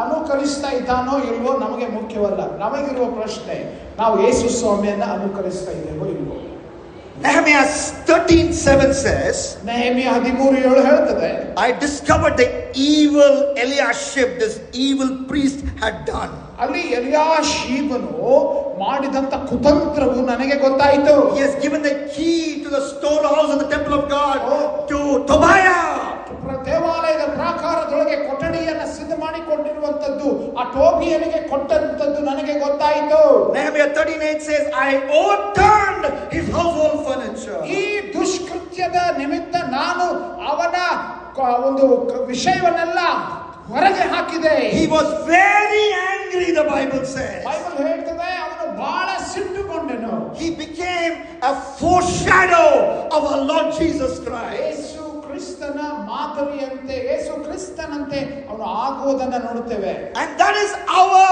ಅನುಕರಿಸ್ತಾ ಇದ್ದಾನೋ ಇಲ್ವೋ ನಮಗೆ ಮುಖ್ಯವಲ್ಲ. ನಮಗಿರುವ ಪ್ರಶ್ನೆ, ನಾವು ಯೇಸು ಸ್ವಾಮಿಯನ್ನ ಅನುಕರಿಸ್ತಾ ಇದ್ದೇವೋ ಇಲ್ವೋ. Nehemiah 13:7 says, ನೆಹೆಮಿಯ 13:7 ಹೇಳ್ತದೆ, I discovered the evil Eliashib, this evil priest, had done. ಅಲ್ಲಿ ಎಲಿಯಾಷೀಬನು ಮಾಡಿದಂತ ಕುತಂತ್ರವು ನನಗೆ ಗೊತ್ತಾಯಿತು. He has given the key to the storehouse of the temple of God to Tobiah. ದೇವಾಲಯದ ಪ್ರಾಕಾರದೊಳಗೆ ಕೊಠಡಿಯನ್ನು ಸಿದ್ಧ ಮಾಡಿಕೊಂಡಿರುವಂತದ್ದು ಆ ಟೋಬಿಯನಿಗೆ ಕೊಟ್ಟಂತದ್ದು ನನಗೆ ಗೊತ್ತಾಯಿತು. Nehemiah 13:8 says, I overturned his household furniture. ಈ ದುಷ್ಕೃತ್ಯದ ನಿಮಿತ್ತ ನಾನು ಅವನ ಒಂದು ವಿಷಯವನ್ನೆಲ್ಲ ಹೊರಗೆ ಹಾಕಿದೆ. He was very angry, the Bible says. Bible ಹೇಳ್ತದೆ ಅವನು ಬಹಳ ಸಿಟ್ಟುಗೊಂಡನು. He became a foreshadow of our Lord Jesus Christ. ಯೇಸು ಕ್ರಿಸ್ತನ ಮಾದರಿಯಂತೆ, ಯೇಸು ಕ್ರಿಸ್ತನಂತೆ ಅವನು ಆಗುವುದನ್ನು ನೋಡುತ್ತೇವೆ. And that is our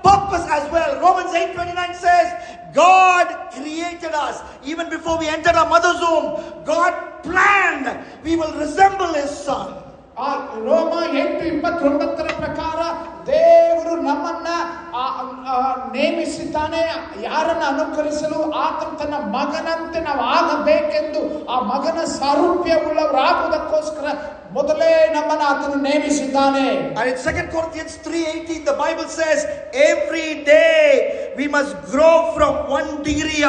purpose as well. Romans 8:29 says, God created us even before we entered our mother's womb. God planned we will resemble his son. ರೋಮ 8:29 ಪ್ರಕಾರ ದೇವರು ನಮ್ಮನ್ನ ನೇಮಿಸಿದ್ದಾನೆ. ಯಾರನ್ನ ಅನುಕರಿಸಲು? ಆತನ ತನ್ನ ಮಗನಂತೆ ನಾವು ಆಗಬೇಕೆಂದು, ಆ ಮಗನ ಸಾರೂಪ್ಯವುಳ್ಳವರಾಗುವುದಕ್ಕೋಸ್ಕರ ಮೊದಲೇ ನಮ್ಮನ್ನ ಆತನು ನೇಮಿಸಿದ್ದಾನೆ. And in 2 Corinthians 3:18 the Bible says, every day we must grow from one degree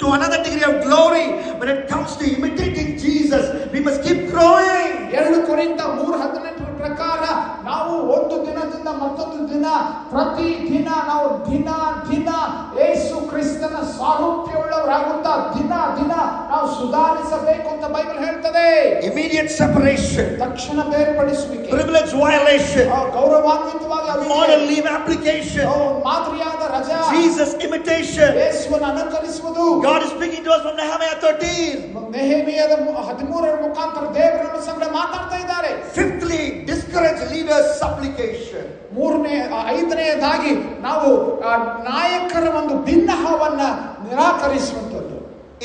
to another degree of glory. When it comes to imitating Jesus, we must keep growing. 2 ಕೊರಿಂಥ 3:18 ಪ್ರಕಾರ ನಾವು ಒಂದು ದಿನದಿಂದ ಮತ್ತೊಂದು ದಿನ, ಪ್ರತಿ ದಿನ ನಾವು ದಿನ ಯೇಸು ಕ್ರಿಸ್ತನ ಸಾರೂಪ್ಯವುಳ್ಳವರಾಗುತ್ತಾ ದಿನ ನಾವು ಸುಧಾರಿಸಬೇಕು ಅಂತ ಬೈಬಲ್ ಹೇಳ್ತದೆ. Immediate separation, ತಕ್ಷಣ ಬೇರ್ಪಡಿಸುವಿಕೆ, privilege violation, ಗೌರವಾನ್ವಿತವಾಗಿ moral leave application, ಮಾದರಿಯಾದ ರಜಾ, Jesus imitation. ಯೇಸುವನ್ನು ಅನುಕರಿಸುವುದು. God is speaking to us from Nehemiah 13. ನೆಹೆಮೀಯದ 13 ಮುಖಾಂತರ ದೇವರು ನಮ್ಮ ಸಂಗಡ ಮಾತಾಡ್ತಾ ಇದ್ದಾರೆ. Fifthly, discourage leaders' supplication. 5ನೇದಾಗಿ ನಾವು ನಾಯಕರ ಒಂದು ಭಿನ್ನಹವನ್ನ ನಿರಾಕರಿಸುವಂತದ್ದು.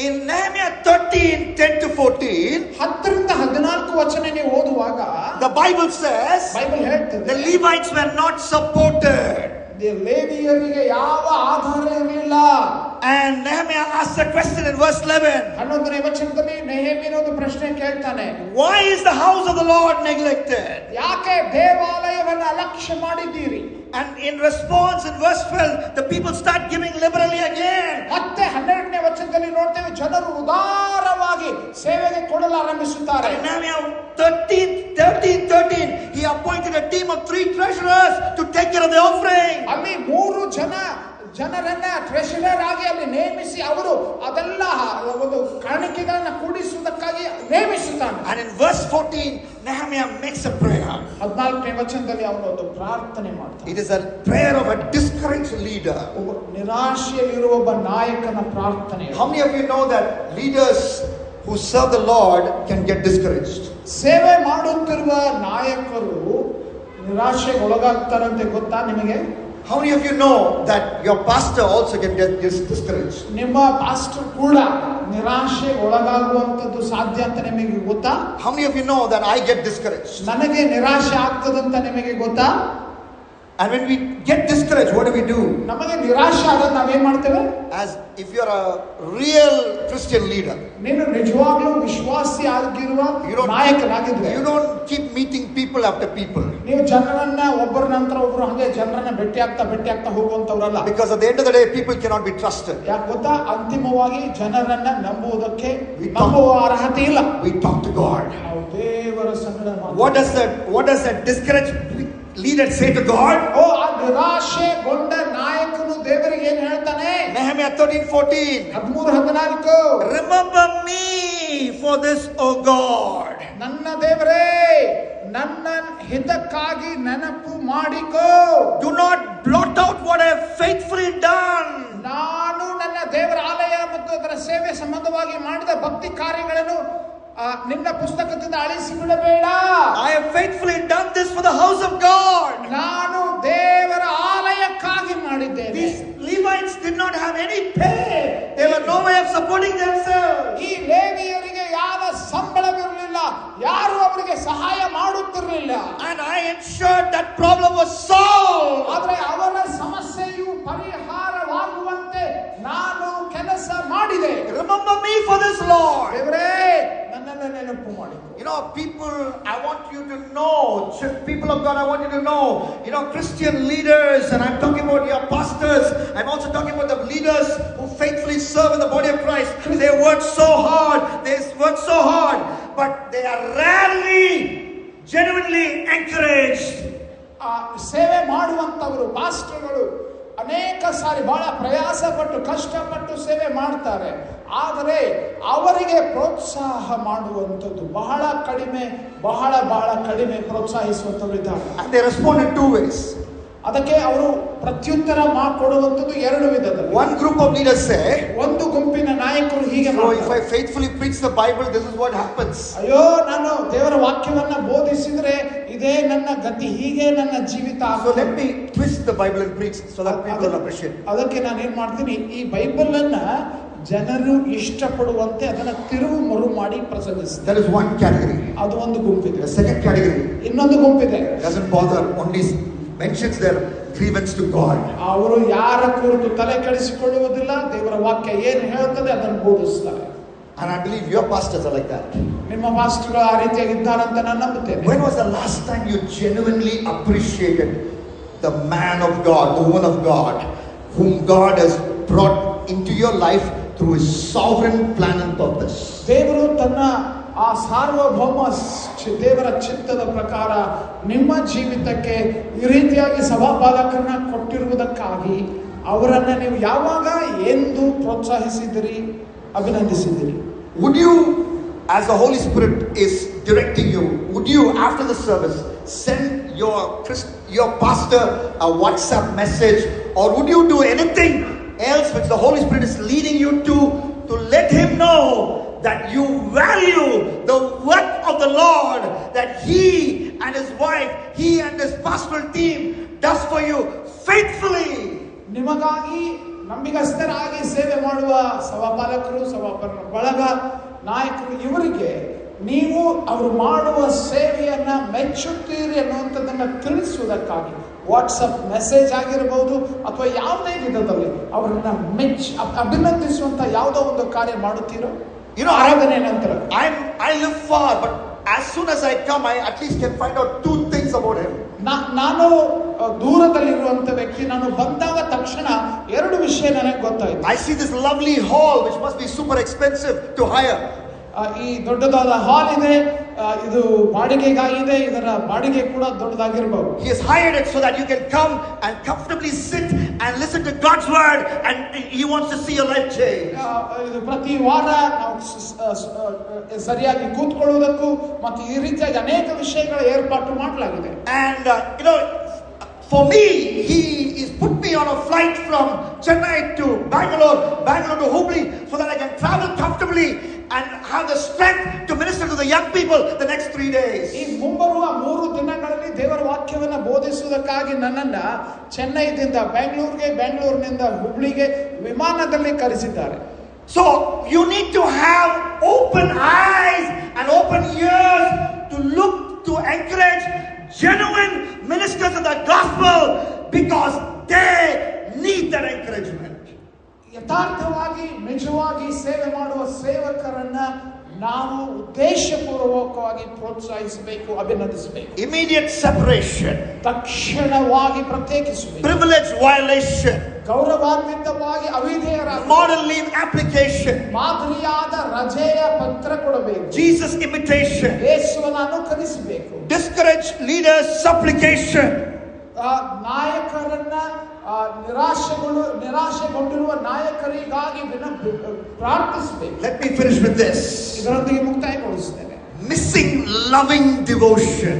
In Nehemiah 13:10-14, 10-14 ವಚನ ನೀವು ಓದುವಾಗ the Bible says, ಬೈಬಲ್ ಹೇಳ್ತದೆ, the Levites were not supported. ಲೇವಿಯರಿಗೆ ಯಾವ ಆಧಾರ ಇರಲಿಲ್ಲ. And Nehemiah asks a question in verse 11. 11ನೇ ವಚನದಲ್ಲಿ ನೆಹೆಮೀಯನು ಒಂದು ಪ್ರಶ್ನೆ ಕೇಳ್ತಾನೆ. Why is the house of the Lord neglected? ಯಾಕೆ ದೇವಾಲಯವನ್ನು ಅಲಕ್ಷ್ಯ ಮಾಡಿದ್ದೀರಿ? And in response in verse 12, the people start giving liberally again. ಮತ್ತೆ 12ನೇ ವಚನದಲ್ಲಿ ನೋಡ್ತೇವೆ, ಜನರು ಉದಾರವಾಗಿ ಸೇವೆಗೆ ಕೊಡಲು ಆರಂಭಿಸುತ್ತಾರೆ. In Nehemiah 13:13, he appointed a team of 3 treasurers to take care of the offering. ಅಲ್ಲಿ 3 ಜನರನ್ನ ಟ್ರೆಷರರ್ ಆಗಿ ಅಲ್ಲಿ ನೇಮಿಸಿ ಅವರು ಅದೆಲ್ಲ ಒಂದು ಕಾಣಿಕೆಗಳನ್ನ ಕೂಡಿಸುವುದಕ್ಕಾಗಿ ನೇಮಿಸುತ್ತಾನೆ. And in verse 14, Nehemiah makes a prayer. 14ನೇ ವಚನದಲ್ಲಿ ಅವನು ಒಂದು ಪ್ರಾರ್ಥನೆ ಮಾಡ್ತಾನೆ. It is a prayer of a discouraged leader. ನಿರಾಶೆಯಲ್ಲಿರುವ ಒಬ್ಬ ನಾಯಕನ ಪ್ರಾರ್ಥನೆ. How many of you know that leaders who serve the Lord can get discouraged? ಸೇವೆ ಮಾಡುತ್ತಿರುವ ನಾಯಕರು ನಿರಾಶೆಗೆ ಒಳಗಾಗ್ತಾರಂತೆ ಗೊತ್ತಾ ನಿಮಗೆ? How many of you know that your pastor also can get discouraged? ನಿಮ್ಮ ಪಾಸ್ಟರ್ ಕೂಡ ನಿರಾಶೆಗೆ ಒಳಗಾಗುವಂತದ್ದು ಸಾಧ್ಯ ಅಂತ ನಿಮಗೆ ಗೊತ್ತಾ? How many of you know that I get discouraged? ನನಗೆ ನಿರಾಶೆ ಆಗ್ತದಂತ ನಿಮಗೆ ಗೊತ್ತಾ? And when we get discouraged, what do? ನಮಗೆ ನಿರಾಶೆ ಆದಾಗ ನಾವೇನ್ ಮಾಡ್ತೇವೆ? As if you're a real Christian leader, ನೀನು ನಿಜವಾಗ್ಲೂ ವಿಶ್ವಾಸಿ ಆಗಿರುವ ನಾಯಕನಾಗಿದ್ರೆ, you don't keep meeting people people after people. ನೀವು ಜನರನ್ನ ಒಬ್ಬರ ನಂತರ ಒಬ್ಬರು ಹಾಗೆ ಜನರನ್ನ ಭೇಟಿ ಆಗ್ತಾ ಹೋಗುವಂತವರಲ್ಲ. Because at the end of the day, people cannot be trusted. ಯಾಕೆ ಗೊತ್ತಾ? ಅಂತಿಮವಾಗಿ ಜನರನ್ನ ನಂಬುವುದಕ್ಕೆ ನಂಬುವ ಅರ್ಹತೆ ಇಲ್ಲ. We talk to God. ನಾವು ದೇವರ ಸಂಗಡ ಮಾತಾಡ್ತೀವಿ. What does that discouraged leader say to God? ಓ ಆ ನಿರಾಶೆಗೊಂಡ ನಾಯಕನು ದೇವರಿಗೆ ಏನು ಹೇಳ್ತಾನೆ? Nehemiah 13:14. 13:14. Remember me for this, O God. ನನ್ನ ದೇವರೇ, ನನ್ನ ಹಿತಕ್ಕಾಗಿ ನೆನಪು ಮಾಡಿಕೋ. Do not blot out what I have faithfully done. ನಾನು ನನ್ನ ದೇವರ ಆಲಯ ಮತ್ತು ಅದರ ಸೇವೆ ಸಂಬಂಧವಾಗಿ ಮಾಡಿದ ಭಕ್ತಿ ಕಾರ್ಯಗಳನ್ನು ನಿನ್ನ ಪುಸ್ತಕದಿಂದ ಅಳಿಸಿ ಬಿಡಬೇಡ. I have faithfully done this for the house of God. ನಾನು ದೇವರ ಆಲಯಕ್ಕಾಗಿ ಮಾಡಿದ್ದೇನೆ. These Levites did not have any pay. They were no way of supporting themselves. ಈ ಲೇವಿಯರಿಗೆ ಯಾವ ಸಂಬಳವಿರಲಿಲ್ಲ, ಯಾರು ಅವರಿಗೆ ಸಹಾಯ ಮಾಡುತ್ತಿರಲಿಲ್ಲ. And I ensured that problem was solved. ಆದರೆ ಅವರ ಸಮಸ್ಯೆಯು ಪರಿಹಾರವಾಗುವಂತೆ ನಾನು ಕೆಲಸ ಮಾಡಿದೆ. Remember me for this, Lord. ದೇವರೇ, ನನ್ನನ್ನು ನೆನಪು ಮಾಡಿ. People, I want you to know, people of God, I want you to know, Christian leaders, and I'm talking about your pastors, I'm also talking about the leaders who faithfully serve in the body of Christ. They work so hard, but they are rarely genuinely encouraged. ಸೇವೆ ಮಾಡುವಂತವರು ಪಾಸ್ಟರ್ಗಳು ಅನೇಕ ಸಾರಿ ಬಹಳ ಪ್ರಯಾಸ ಪಟ್ಟು ಕಷ್ಟಪಟ್ಟು ಸೇವೆ ಮಾಡ್ತಾರೆ. ಆದರೆ ಅವರಿಗೆ ಪ್ರೋತ್ಸಾಹ ಮಾಡುವಂಥದ್ದು ಬಹಳ ಕಡಿಮೆ ಪ್ರೋತ್ಸಾಹಿಸುವಂಥವ್ರು ಇದ್ದಾರೆ. And they respond in two ways. ಅದಕ್ಕೆ ಅವರು ಪ್ರತ್ಯುತ್ತರ ಕೊಡುವಂಥದ್ದು ಎರಡು ವಿಧದಲ್ಲಿ. One group of leaders say, ಒಂದು ಗುಂಪಿನ ನಾಯಕರು ಹೀಗೆ so if I faithfully preach the Bible, this is what happens. ಅಯ್ಯೋ, ನಾನು ದೇವರ ವಾಕ್ಯವನ್ನ ಬೋಧಿಸಿದ್ರೆ ಇದೇ ನನ್ನ ಗತಿ, ಹೀಗೆ ನನ್ನ ಜೀವಿತ. So let me twist the Bible and preach so that people will appreciate. ಅದಕ್ಕೆ ನಾನು ಏನ್ ಮಾಡ್ತೀನಿ, ಈ ಬೈಬಲ್ ಅನ್ನ ಜನರು ಇಷ್ಟಪಡುವಂತೆ ಅದನ್ನ ತಿರುವು ಮರು ಮಾಡಿ ಪ್ರಸಂಗಿಸ್ತಾರೆ. That is one category. ಅದು ಒಂದು ಗುಂಪಿದೆ. The second category, ಇನ್ನೊಂದು ಗುಂಪಿದೆ, doesn't bother, only mentions their grievance to God. ಅವರು ಯಾರ ಕುರಿತು ತಲೆ ಕೆಡಿಸಿಕೊಳ್ಳುವುದಿಲ್ಲ, ದೇವರ ವಾಕ್ಯ ಏನು ಹೇಳ್ತದೆ ಅದನ್ನು ಬೋಧಿಸ್ತಾರೆ. And I believe your pastors are like that. ನಿಮ್ಮ ಪಾಸ್ಟರ್ಗಳು ಆ ರೀತಿಯಾಗಿ ಇದ್ದಾರಂತ ನಾನು ನಂಬುತ್ತೇನೆ. When was the last time you genuinely appreciated the man of God, the woman of God, whom God has brought into your life through his sovereign plan and purpose? ದೇವರು ತನ್ನ ಆ ಸಾರ್ವಭೌಮ ದೇವರ ಚಿತ್ತದ ಪ್ರಕಾರ ನಿಮ್ಮ ಜೀವಿತಕ್ಕೆ ಈ ರೀತಿಯಾಗಿ ಸಭಾಪಾಲಕರನ್ನ ಕೊಟ್ಟಿರುವುದಕ್ಕಾಗಿ ಅವರನ್ನ ನೀವು ಯಾವಾಗ ಎಂದು ಪ್ರೋತ್ಸಾಹಿಸಿದಿರಿ, ಅಭಿನಂದಿಸಿದಿರಿ? Would you, as the Holy Spirit is directing you, would you after the service send your pastor a WhatsApp message, or would you do anything else which the Holy Spirit is leading you to let him know that you value the work of the Lord, that he and his wife, he and his pastoral team does for you faithfully? ನಿಮಗಾಗಿ ನಂಬಿಗಸ್ತರಾಗಿ ಸೇವೆ ಮಾಡುವ ಸಭಾಪಾಲಕರು, ಸಭಾಪಾಲಕರ ಬಳಗ, ನಾಯಕರು, ಇವರಿಗೆ ನೀವು ಅವರು ಮಾಡುವ ಸೇವೆಯನ್ನ ಮೆಚ್ಚುತ್ತೀರಿ ಅನ್ನುವಂಥದ್ದನ್ನು ತಿಳಿಸುವುದಕ್ಕಾಗಿ ವಾಟ್ಸಪ್ ಮೆಸೇಜ್ ಆಗಿರಬಹುದು ಅಥವಾ ಯಾವುದೇ ವಿಧದಲ್ಲಿ ಅವರನ್ನ ಅಭಿನಂದಿಸುವಂತ ಯಾವುದೋ ಒಂದು ಕಾರ್ಯ ಮಾಡುತ್ತೀರೋ? ಆರಾಧನೆ ನಂತರ I live far, but as soon as I come, I at least can find out two things about him. ನಾನು ದೂರದಲ್ಲಿರುವಂತ ವ್ಯಕ್ತಿ, ನಾನು ಬಂದಾಗ ತಕ್ಷಣ ಎರಡು ವಿಷಯ ನನಗೆ ಗೊತ್ತಾಯ್ತು. I see this lovely hall which must be super expensive to hire. ಈ ದೊಡ್ಡದಾದ ಹಾಲ್ ಇದೆ, ಇದು ಬಾಡಿಗೆಗಾಗಿದೆ, ಇದರ ಬಾಡಿಗೆ ಕೂಡ ದೊಡ್ಡದಾಗಿರಬಹುದು. He has hired it so that you can come and comfortably sit and listen to God's word, and he wants to see your life change. ಇದು ಪ್ರತಿ ವಾರ ನಾವು ಸರಿಯಾಗಿ ಕೂತ್ಕೊಳ್ಳುವುದಕ್ಕೂ ಮತ್ತು ಈ ರೀತಿಯಾಗಿ ಅನೇಕ ವಿಷಯಗಳ ಏರ್ಪಾಟು ಮಾಡಲಾಗಿದೆ. And for me, he is put me on a flight from Chennai to Bangalore to Hubli, so that I can travel comfortably and have the strength to minister to the young people the next 3 days. ಈ ಮುಂಬರುವ 3 ದಿನಗಳಲ್ಲಿ ದೇವರ ವಾಕ್ಯವನ್ನು ಬೋಧಿಸುವುದಕ್ಕಾಗಿ ನನ್ನನ್ನ ಚೆನ್ನೈದಿಂದ ಬೆಂಗಳೂರಿನಿಂದ ಹುಬ್ಳಿಗೆ ವಿಮಾನದಲ್ಲಿ ಕರೆಸಿದ್ದಾರೆ. So you need to have open eyes and open ears to look, to encourage genuine ministers of the gospel, because they need that encouragement. ಯಥಾರ್ಥವಾಗಿ ನಿಜವಾಗಿ ಸೇವೆ ಮಾಡುವ ಸೇವಕರನ್ನ ನಾವು ಉದ್ದೇಶಪೂರ್ವಕವಾಗಿ ಪ್ರೋತ್ಸಾಹಿಸಬೇಕು, ಅಭಿನಂದಿಸಬೇಕು. Immediate separation. ತಕ್ಷಣವಾಗಿ ಪ್ರತ್ಯೇಕಿಸಬೇಕು. Privilege violation. ಗೌರವಾನ್ವಿತವಾಗಿ ಅವಿಧೇಯರಾಗಿ. Model leave application. ಮಾದರಿಯಾದ ರಜೆಯ ಪತ್ರ ಕೊಡಬೇಕು. Jesus imitation. ಯೇಸುವನ್ನು ಅನುಕರಿಸಬೇಕು. Discouraged leaders supplication. ನಾಯಕರನ್ನ ನಿರಾಶೆಗೊಂಡಿರುವ ನಾಯಕರಿಗಾಗಿ ಪ್ರಾರ್ಥಿಸಬೇಕು. Let me finish with this. ಇದರೊಂದಿಗೆ ಮುಕ್ತಾಯಗೊಳಿಸುತ್ತೇನೆ. Missing loving devotion.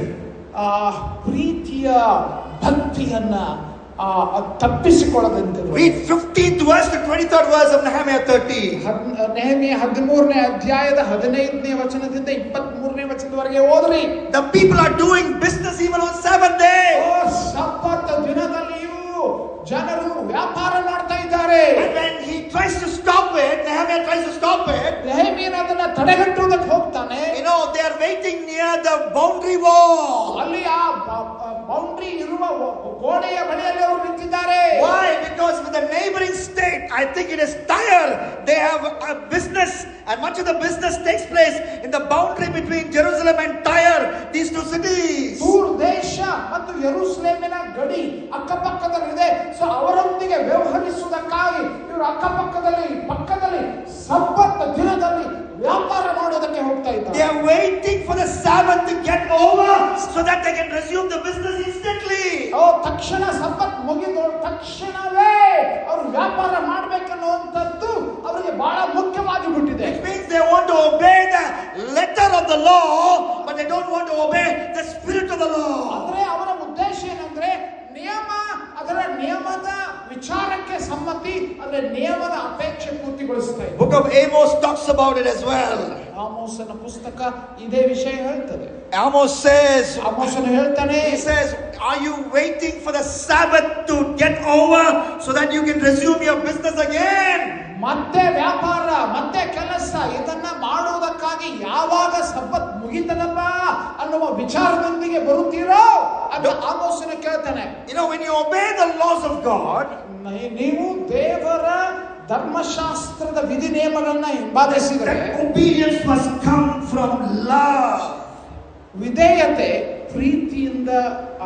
ಪ್ರೀತಿಯ ಭಕ್ತಿಯನ್ನ ತಪ್ಪಿಸಿಕೊಳ್ಳದಂತೆ. Read 15th verse to 23rd verse of Nehemiah 13. Nehemiah 13ನೇ ಅಧ್ಯಾಯದ 15ನೇ ವಚನದಿಂದ 23ನೇ ವಚನದವರೆಗೆ ಓದ್ರಿ. The people are doing business even on Sabbath day. ಸಬ್ಬತ್ ದಿನದಲ್ಲಿಯೂ ಜನರು ವ್ಯಾಪಾರ ಮಾಡ್ತಾ ಇದ್ದಾರೆ. And when he tries to stop it, Nehemiah tries to stop it. ನೆಹೆಮಿಯನು ಅದನ್ನ ತಡೆಗಟ್ಟುವುದಕ್ಕೆ ಹೋಗ್ತಾನೆ. You know, they are waiting near the boundary wall. ಅಲ್ಲಿ ಆ ಬೌಂಡ್ರಿ ಇರುವ ಗೋಡೆಯ ಬಳಿಯಲ್ಲಿ ಅವರು ನಿಂತಿದ್ದಾರೆ. Why? Because with the neighboring state, I think it is Tyre. They have a business, and much of the business takes place in the boundary between Jerusalem and Tyre, these two cities. ತೂರ್ ದೇಶ ಮತ್ತು ಯೆರೂಸಲೇಮಿನ ಗಡಿ ಅಕ್ಕಪಕ್ಕದಲ್ಲಿದೆ. ಸೊ ಅವರೊಂದಿಗೆ ವ್ಯವಹರಿಸುವುದಕ್ಕಾಗಿ ಇವರು ಪಕ್ಕದಲ್ಲಿ ಸಬ್ಬತ್ ದಿನದಲ್ಲಿ ವ್ಯಾಪಾರ ಮಾಡೋದಕ್ಕೆ ಹೋಗ್ತಾ ಇದ್ದಾರೆ. They are waiting for the Sabbath to get over so that they can resume the business instantly. ತಕ್ಷಣ ಸಬ್ಬತ್ ಮುಗಿದ ತಕ್ಷಣವೇ ಅವರು ವ್ಯಾಪಾರ ಮಾಡಬೇಕನ್ನುವಂಥದ್ದು ಅವರಿಗೆ ಬಹಳ ಮುಖ್ಯವಾಗಿ ಬಿಟ್ಟಿದೆ. It means they want to obey the letter of the law, but they don't want to obey the spirit of the law. ಅಂದ್ರೆ ಅವರ ಉದ್ದೇಶ ಏನಂದ್ರೆ ಅದರ ನಿಯಮದ ವಿಚಾರಕ್ಕೆ ಸಮ್ಮತಿ, ಅಂದ್ರೆ ನಿಯಮದ ಅಪೇಕ್ಷೆ ಪೂರ್ತಿಗೊಳಿಸ್ತಾ ಇದೆ. Book of Amos talks about it as well. ಆಮೋಸನ ಪುಸ್ತಕ ಇದೇ ವಿಷಯ ಹೇಳ್ತದೆ. ಆಮೋಸನು ಹೇಳ್ತಾನೆ, he says, are you waiting for the Sabbath to get over so that you can resume your business again? ಮತ್ತೆ ವ್ಯಾಪಾರ, ಮತ್ತೆ ಕೆಲಸ ಇದನ್ನ ಮಾಡುವುದಕ್ಕಾಗಿ ಯಾವಾಗ ಸಬ್ಬತ್ ಮುಗಿತನಪ್ಪ ಅನ್ನುವ ವಿಚಾರದೊಂದಿಗೆ ಬರುತ್ತೀರೋ ಅಂತ ಆಮೋಸನ ಕೇಳ್ತಾನೆ. You know, when you obey the laws of God, ನೀವು ದೇವರ ಧರ್ಮಶಾಸ್ತ್ರದ ವಿಧಿ ನಿಯಮಗಳನ್ನ ಹಿಂಬಾಲಿಸಿದರೆ obedience must come from love. ವಿಧೇಯತೆ ಪ್ರೀತಿಯಿಂದ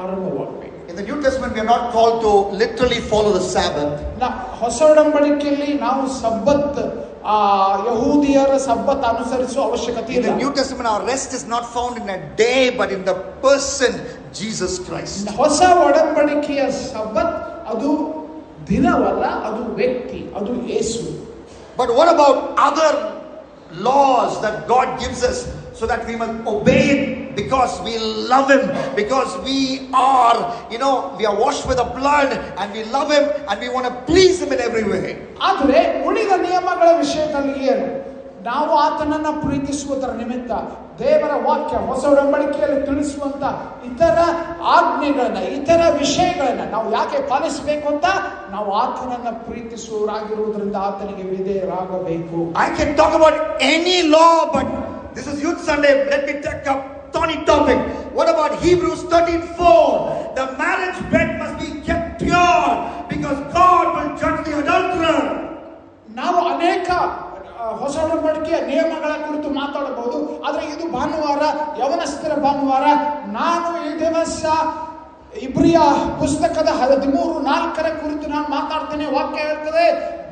ಆರಂಭವಾಗಬೇಕು. In the New Testament, we are not called to literally follow the Sabbath. ಹೊಸ ಒಡಂಬಡಿಕೆಯಲ್ಲಿ ನಾವು ಸಬ್ಬತ್ ಯಹೂದಿಯರ ಸಬ್ಬತ್ ಅನುಸರಿಸುವ ಅವಶ್ಯಕತೆ ಇಲ್ಲ. In the New Testament, our rest is not found in a day, but in the person Jesus Christ. ಹೊಸ ಒಡಂಬಡಿಕೆಯ ಸಬ್ಬತ್ ಅದು ದಿನವಲ್ಲ, ಅದು ವ್ಯಕ್ತಿ, ಅದು ಯೇಸು. But what about other laws that God gives us so that we must obey it because we love Him, because we are, we are washed with the blood and we love Him and we want to please Him in every way. ಆದರೆ ಉಳಿದ ನಿಯಮಗಳ ವಿಷಯದಲ್ಲಿ ಏನು? ನಾವು ಆತನನ್ನ ಪ್ರೀತಿಸುವುದರ ನಿಮಿತ್ತ ದೇವರ ವಾಕ್ಯ ಹೊಸ ಒಡಂಬಡಿಕೆಯಲ್ಲಿ ತಿಳಿಸುವಂತ ಇತರ ಆಜ್ಞೆಗಳನ್ನ, ಇತರ ವಿಷಯಗಳನ್ನ ನಾವು ಯಾಕೆ ಪಾಲಿಸಬೇಕು ಅಂತ, ನಾವು ಆತನನ್ನ ಪ್ರೀತಿಸುವವರಾಗಿರುವುದರಿಂದ ಆತನಿಗೆ ವಿಧೇಯರಾಗಬೇಕು. I can talk about any law, but this is Youth Sunday. Let me take up thorny topic. What about Hebrews 13:4? The marriage bed must be kept pure because God will judge the adulterer. ನಾವು ಅನೇಕ ಹೊಸ ಒಡಂಬಡಿಕೆಯ ನಿಯಮಗಳ ಕುರಿತು ಮಾತಾಡಬಹುದು, ಆದರೆ ಇದು ಭಾನುವಾರ, ಯವನಸ್ಥರ ಭಾನುವಾರ. ನಾನು ಈ ದಿವಸ ಇಬ್ರಿಯ ಪುಸ್ತಕದ 13:4 ಕುರಿತು ನಾನು ಮಾತಾಡ್ತೇನೆ. ವಾಕ್ಯ ಹೇಳ್ತದೆ,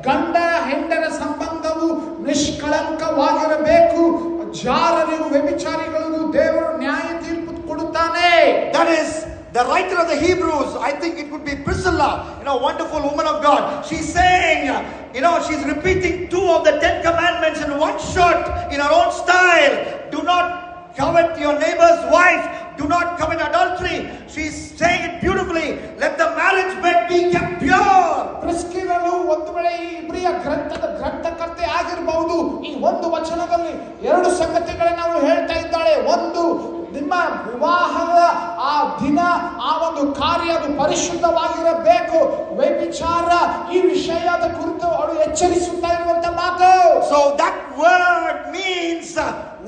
ಗಂಡ ಹೆಂಡರ ಸಂಬಂಧವು ನಿಷ್ಕಳಂಕವಾಗಿರಬೇಕು, ಜಾರರಿಗೂ ವ್ಯಭಿಚಾರಿಗಳಿಗೂ ದೇವರು ನ್ಯಾಯ ತೀರ್ಪು ಕೊಡುತ್ತಾನೆ. That is the writer of the Hebrews. I think it could be Priscilla, wonderful woman of God. She's saying, she's repeating 2 of the 10 commandments in one shot in her own style. Do not covet your neighbor's wife. Do not commit adultery. She's saying it beautifully. Let the marriage bed be kept pure. ಪ್ರಿಸ್ಕಿಲ್ಲಳು ಒಂದು ವೇಳೆ ಈ ಇಬ್ರಿಯ ಗ್ರಂಥಕರ್ತೆ ಆಗಿರಬಹುದು. ಈ ಒಂದು ವಚನದಲ್ಲಿ 2 ಸಂಗತಿಗಳನ್ನು ನಾವು ಹೇಳ್ತಾ ಇದ್ದಾಳೆ. ಒಂದು, ನಿಮ್ಮ ವಿವಾಹದ ಆ ದಿನ, ಆ ಒಂದು ಕಾರ್ಯ ಅದು ಪರಿಶುದ್ಧವಾಗಿರಬೇಕು. ವ್ಯಭಿಚಾರ ಈ ವಿಷಯದ ಕುರಿತು ಅವಳು ಎಚ್ಚರಿಸುತ್ತಾ ಇರುವಂತ ಮಾತು. So that word means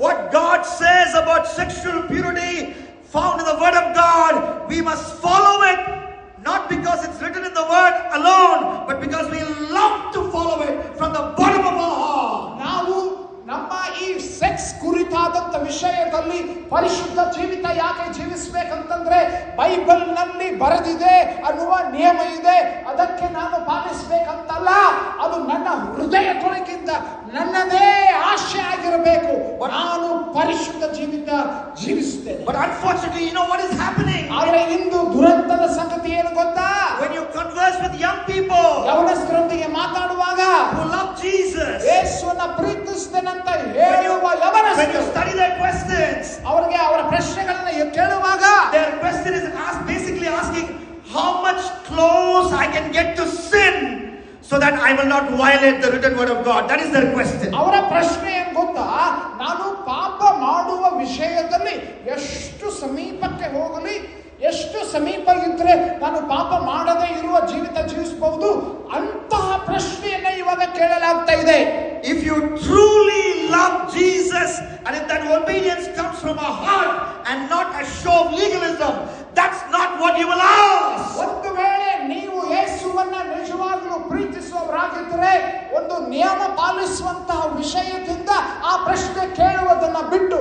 what God says about sexual purity found in the word of God. We must follow it, not because it's written in the word alone, but because we love to follow it from the bottom of our heart. ನಾವು ನಮ್ಮ ಈ ಸೆಕ್ಸ್ ಕುರಿತಾದಂತ ವಿಷಯದಲ್ಲಿ ಪರಿಶುದ್ಧ ಜೀವಿತ ಯಾಕೆ ಜೀವಿಸಬೇಕಂತಂದ್ರೆ ಬೈಬಲ್ ನಲ್ಲಿ ಬರೆದಿದೆ ಅನ್ನುವ ನಿಯಮ ಇದೆ, ಅದಕ್ಕೆ ನಾನು ಪಾಲಿಸಬೇಕಂತಲ್ಲ. ಅದು ನನ್ನ ಹೃದಯದೊಳಗಿಂದ ನನ್ನದೇ ಆಶೆ ಆಗಿರಬೇಕು. ನಾನು ಪರಿಶುದ್ಧ ಜೀವಿತ ಜೀವಿಸುತ್ತೇನೆ. But unfortunately, you know what is happening? ಆದರೆ ಇಂದು ದುರಂತದ ಸಂಗತಿ ಏನು ಗೊತ್ತಾ? When you converse with young people ಯವನಸ್ಥರೊಂದಿಗೆ ಮಾತಾಡುವಾಗ who love Jesus, ಯೇಸುವನ್ನ ಪ್ರೀತಿಸುತ್ತೇನಂತ ಹೇಳುವ ಯವನಸ್ಥರು, when you study their questions, ಅವರಿಗೆ ಅವರ ಪ್ರಶ್ನೆಗಳನ್ನ ಕೇಳುವಾಗ their question is basically asking how much close I can get to sin so that I will not violate the written word of God. That is their question. ಅವರ ಪ್ರಶ್ನೆ ಏನು ಗೊತ್ತಾ? ನಾನು ಪಾಪ ಮಾಡುವ ವಿಷಯದಲ್ಲಿ ಎಷ್ಟು ಸಮೀಪಕ್ಕೆ ಹೋಗಲಿ, ಎಷ್ಟು ಸಮೀಪ ಇದ್ರೆ ನಾನು ಪಾಪ ಮಾಡದೇ ಇರುವ ಜೀವಿತ ಜೀವಿಸಬಹುದು, ಅಂತಹ ಪ್ರಶ್ನೆಯನ್ನ ಇವಾಗ ಕೇಳಲಾಗ್ತಾ ಇದೆ. If you truly love Jesus and if that obedience comes from a heart and not a show of legalism, that's not what you will ask. ಒಂದು ವೇಳೆ ನೀವು ಯೇಸುವನ್ನ ನಿಜವಾಗಲೂ ಪ್ರೀತಿಸುವವರಾಗಿದ್ದರೆ ಒಂದು ನಿಯಮ ಪಾಲಿಸುವಂತಹ ವಿಷಯದಿಂದ ಆ ಪ್ರಶ್ನೆ ಕೇಳುವುದನ್ನ ಬಿಟ್ಟು